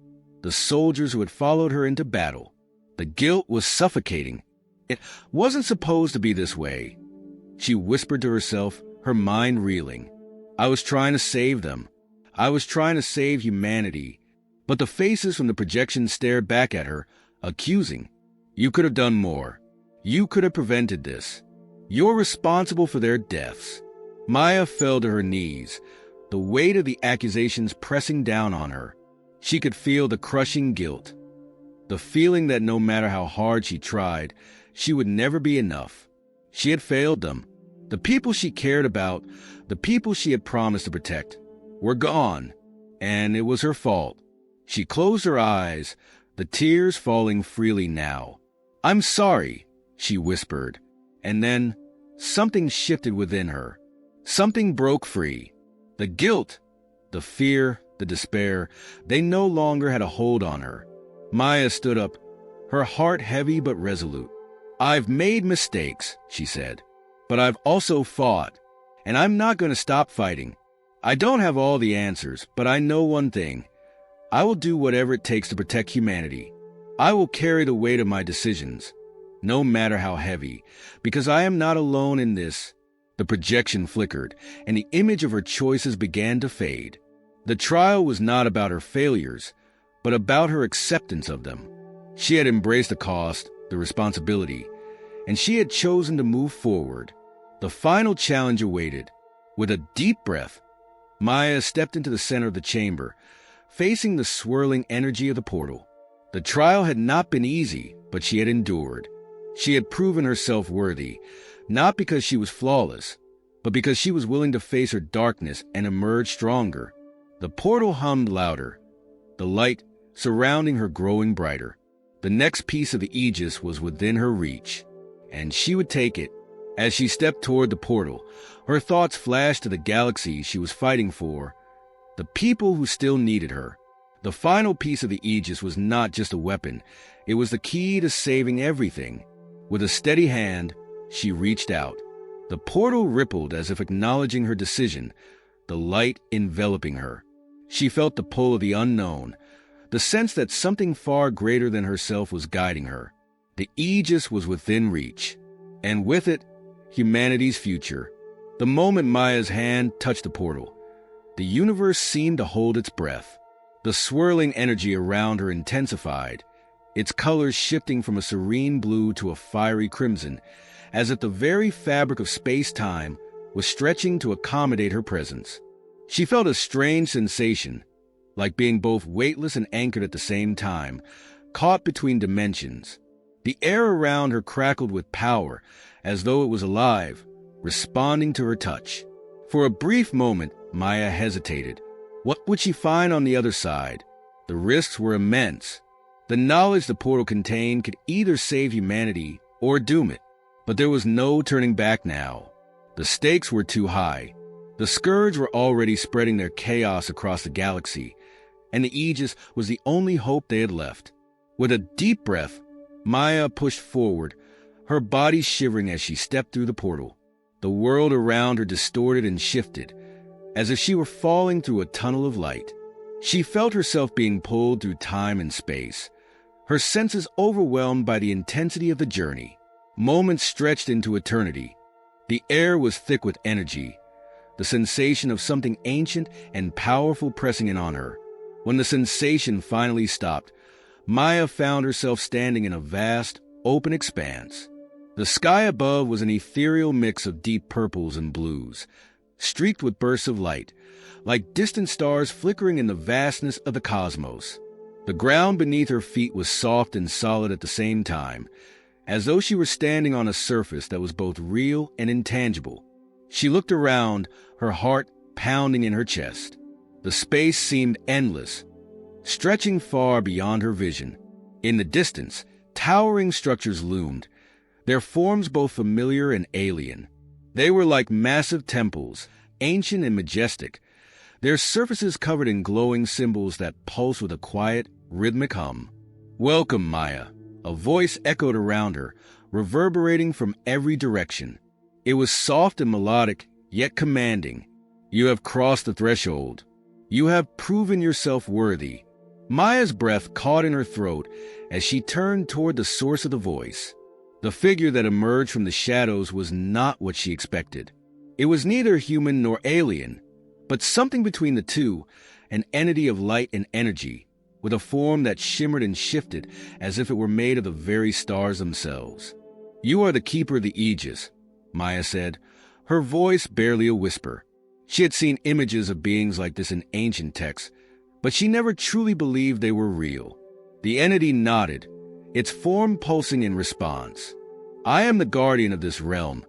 the soldiers who had followed her into battle. The guilt was suffocating. It wasn't supposed to be this way. She whispered to herself, her mind reeling. I was trying to save them. I was trying to save humanity. But the faces from the projection stared back at her, accusing. You could have done more. You could have prevented this. You're responsible for their deaths. Maya fell to her knees, the weight of the accusations pressing down on her. She could feel the crushing guilt, the feeling that no matter how hard she tried, she would never be enough. She had failed them. The people she cared about, the people she had promised to protect, were gone, and it was her fault. She closed her eyes, the tears falling freely now. I'm sorry, she whispered, and then something shifted within her. Something broke free. The guilt, the fear, the despair, they no longer had a hold on her. Maya stood up, her heart heavy but resolute. I've made mistakes, she said, but I've also fought, and I'm not going to stop fighting. I don't have all the answers, but I know one thing. I will do whatever it takes to protect humanity. I will carry the weight of my decisions, no matter how heavy, because I am not alone in this. The projection flickered, and the image of her choices began to fade. The trial was not about her failures, but about her acceptance of them. She had embraced the cost, the responsibility, and she had chosen to move forward. The final challenge awaited. With a deep breath, Maya stepped into the center of the chamber, facing the swirling energy of the portal. The trial had not been easy, but she had endured. She had proven herself worthy, not because she was flawless, but because she was willing to face her darkness and emerge stronger. The portal hummed louder, the light surrounding her growing brighter. The next piece of the Aegis was within her reach, and she would take it. As she stepped toward the portal, her thoughts flashed to the galaxy she was fighting for, the people who still needed her. The final piece of the Aegis was not just a weapon, it was the key to saving everything. With a steady hand, she reached out. The portal rippled as if acknowledging her decision, the light enveloping her. She felt the pull of the unknown, the sense that something far greater than herself was guiding her. The Aegis was within reach, and with it, humanity's future. The moment Maya's hand touched the portal, the universe seemed to hold its breath. The swirling energy around her intensified, its colors shifting from a serene blue to a fiery crimson, as if the very fabric of space-time was stretching to accommodate her presence. She felt a strange sensation, like being both weightless and anchored at the same time, caught between dimensions. The air around her crackled with power, as though it was alive, responding to her touch. For a brief moment, Maya hesitated. What would she find on the other side? The risks were immense. The knowledge the portal contained could either save humanity or doom it. But there was no turning back now. The stakes were too high. The Scourge were already spreading their chaos across the galaxy, and the Aegis was the only hope they had left. With a deep breath, Maya pushed forward, her body shivering as she stepped through the portal. The world around her distorted and shifted, as if she were falling through a tunnel of light. She felt herself being pulled through time and space, her senses overwhelmed by the intensity of the journey. Moments stretched into eternity. The air was thick with energy, the sensation of something ancient and powerful pressing in on her. When the sensation finally stopped, Maya found herself standing in a vast, open expanse. The sky above was an ethereal mix of deep purples and blues, streaked with bursts of light, like distant stars flickering in the vastness of the cosmos. The ground beneath her feet was soft and solid at the same time, as though she were standing on a surface that was both real and intangible. She looked around, her heart pounding in her chest. The space seemed endless, stretching far beyond her vision. In the distance, towering structures loomed, their forms both familiar and alien. They were like massive temples, ancient and majestic, their surfaces covered in glowing symbols that pulse with a quiet, rhythmic hum. "Welcome, Maya," a voice echoed around her, reverberating from every direction. It was soft and melodic, yet commanding. "You have crossed the threshold. You have proven yourself worthy." Maya's breath caught in her throat as she turned toward the source of the voice. The figure that emerged from the shadows was not what she expected. It was neither human nor alien, but something between the two, an entity of light and energy, with a form that shimmered and shifted as if it were made of the very stars themselves. "You are the keeper of the Aegis," Maya said, her voice barely a whisper. She had seen images of beings like this in ancient texts, but she never truly believed they were real. The entity nodded, its form pulsing in response. "I am the guardian of this realm,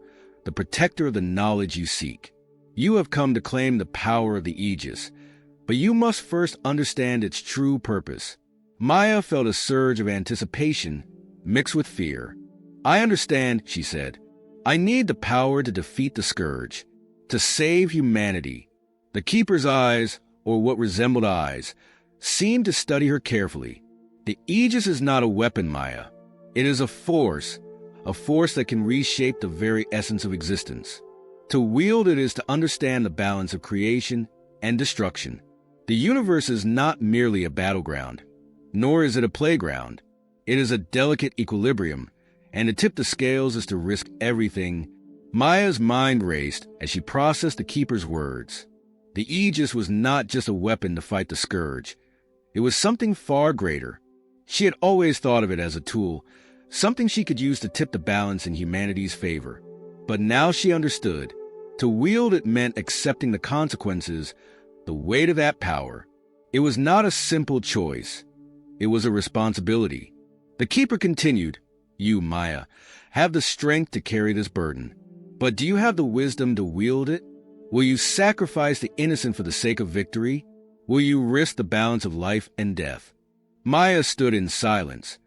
the protector of the knowledge you seek. You have come to claim the power of the Aegis, but you must first understand its true purpose." Maya felt a surge of anticipation mixed with fear. "I understand," she said. "I need the power to defeat the Scourge, to save humanity." The Keeper's eyes, or what resembled eyes, seemed to study her carefully. "The Aegis is not a weapon, Maya. It is a force that can reshape the very essence of existence. To wield it is to understand the balance of creation and destruction. The universe is not merely a battleground, nor is it a playground. It is a delicate equilibrium, and to tip the scales is to risk everything." Maya's mind raced as she processed the Keeper's words. The Aegis was not just a weapon to fight the Scourge. It was something far greater. She had always thought of it as a tool, something she could use to tip the balance in humanity's favor. But now she understood. To wield it meant accepting the consequences, the weight of that power. It was not a simple choice. It was a responsibility. The Keeper continued, "You, Maya, have the strength to carry this burden. But do you have the wisdom to wield it? Will you sacrifice the innocent for the sake of victory? Will you risk the balance of life and death?" Maya stood in silence,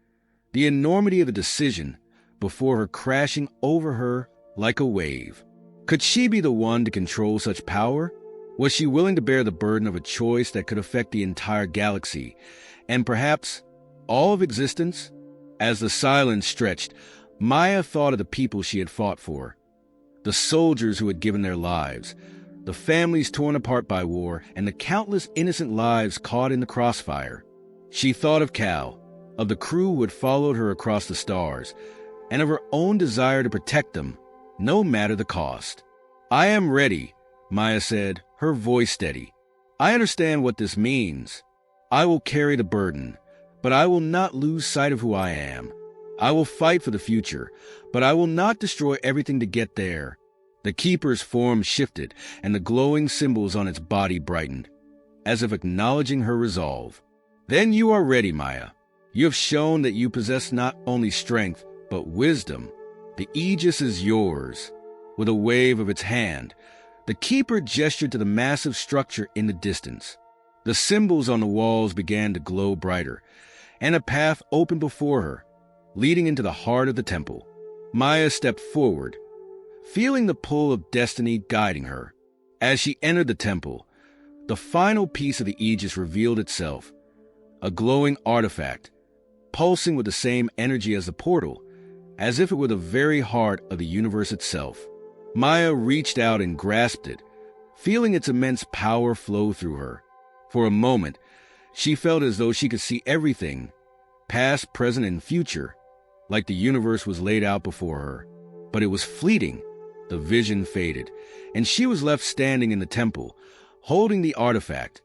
the enormity of the decision before her crashing over her like a wave. Could she be the one to control such power? Was she willing to bear the burden of a choice that could affect the entire galaxy, and perhaps all of existence? As the silence stretched, Maya thought of the people she had fought for. The soldiers who had given their lives, the families torn apart by war, and the countless innocent lives caught in the crossfire. She thought of Cal, of the crew who had followed her across the stars, and of her own desire to protect them, no matter the cost. "I am ready," Maya said, her voice steady. "I understand what this means. I will carry the burden, but I will not lose sight of who I am. I will fight for the future, but I will not destroy everything to get there." The Keeper's form shifted, and the glowing symbols on its body brightened, as if acknowledging her resolve. "Then you are ready, Maya. You have shown that you possess not only strength, but wisdom. The Aegis is yours." With a wave of its hand, the Keeper gestured to the massive structure in the distance. The symbols on the walls began to glow brighter, and a path opened before her, leading into the heart of the temple. Maya stepped forward, feeling the pull of destiny guiding her. As she entered the temple, the final piece of the Aegis revealed itself, a glowing artifact, pulsing with the same energy as the portal, as if it were the very heart of the universe itself. Maya reached out and grasped it, feeling its immense power flow through her. For a moment, she felt as though she could see everything, past, present, and future, like the universe was laid out before her. But it was fleeting. The vision faded, and she was left standing in the temple, holding the artifact,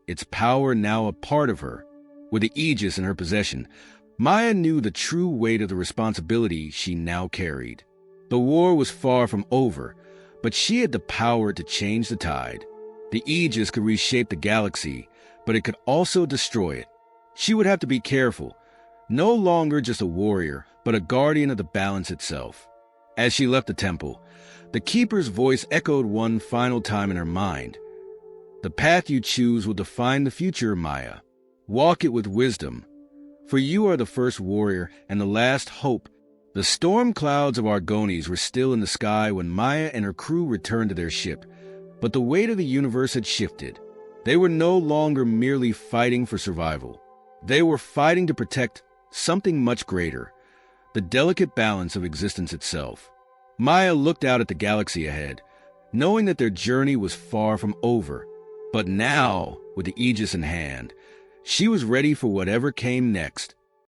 its power now a part of her. With the Aegis in her possession, Maya knew the true weight of the responsibility she now carried. The war was far from over, but she had the power to change the tide. The Aegis could reshape the galaxy, but it could also destroy it. She would have to be careful, no longer just a warrior, but a guardian of the balance itself. As she left the temple, the Keeper's voice echoed one final time in her mind. "The path you choose will define the future, Maya. Walk it with wisdom, for you are the first warrior and the last hope." The storm clouds of Argones were still in the sky when Maya and her crew returned to their ship, but the weight of the universe had shifted. They were no longer merely fighting for survival. They were fighting to protect something much greater, the delicate balance of existence itself. Maya looked out at the galaxy ahead, knowing that their journey was far from over. But now, with the Aegis in hand, she was ready for whatever came next.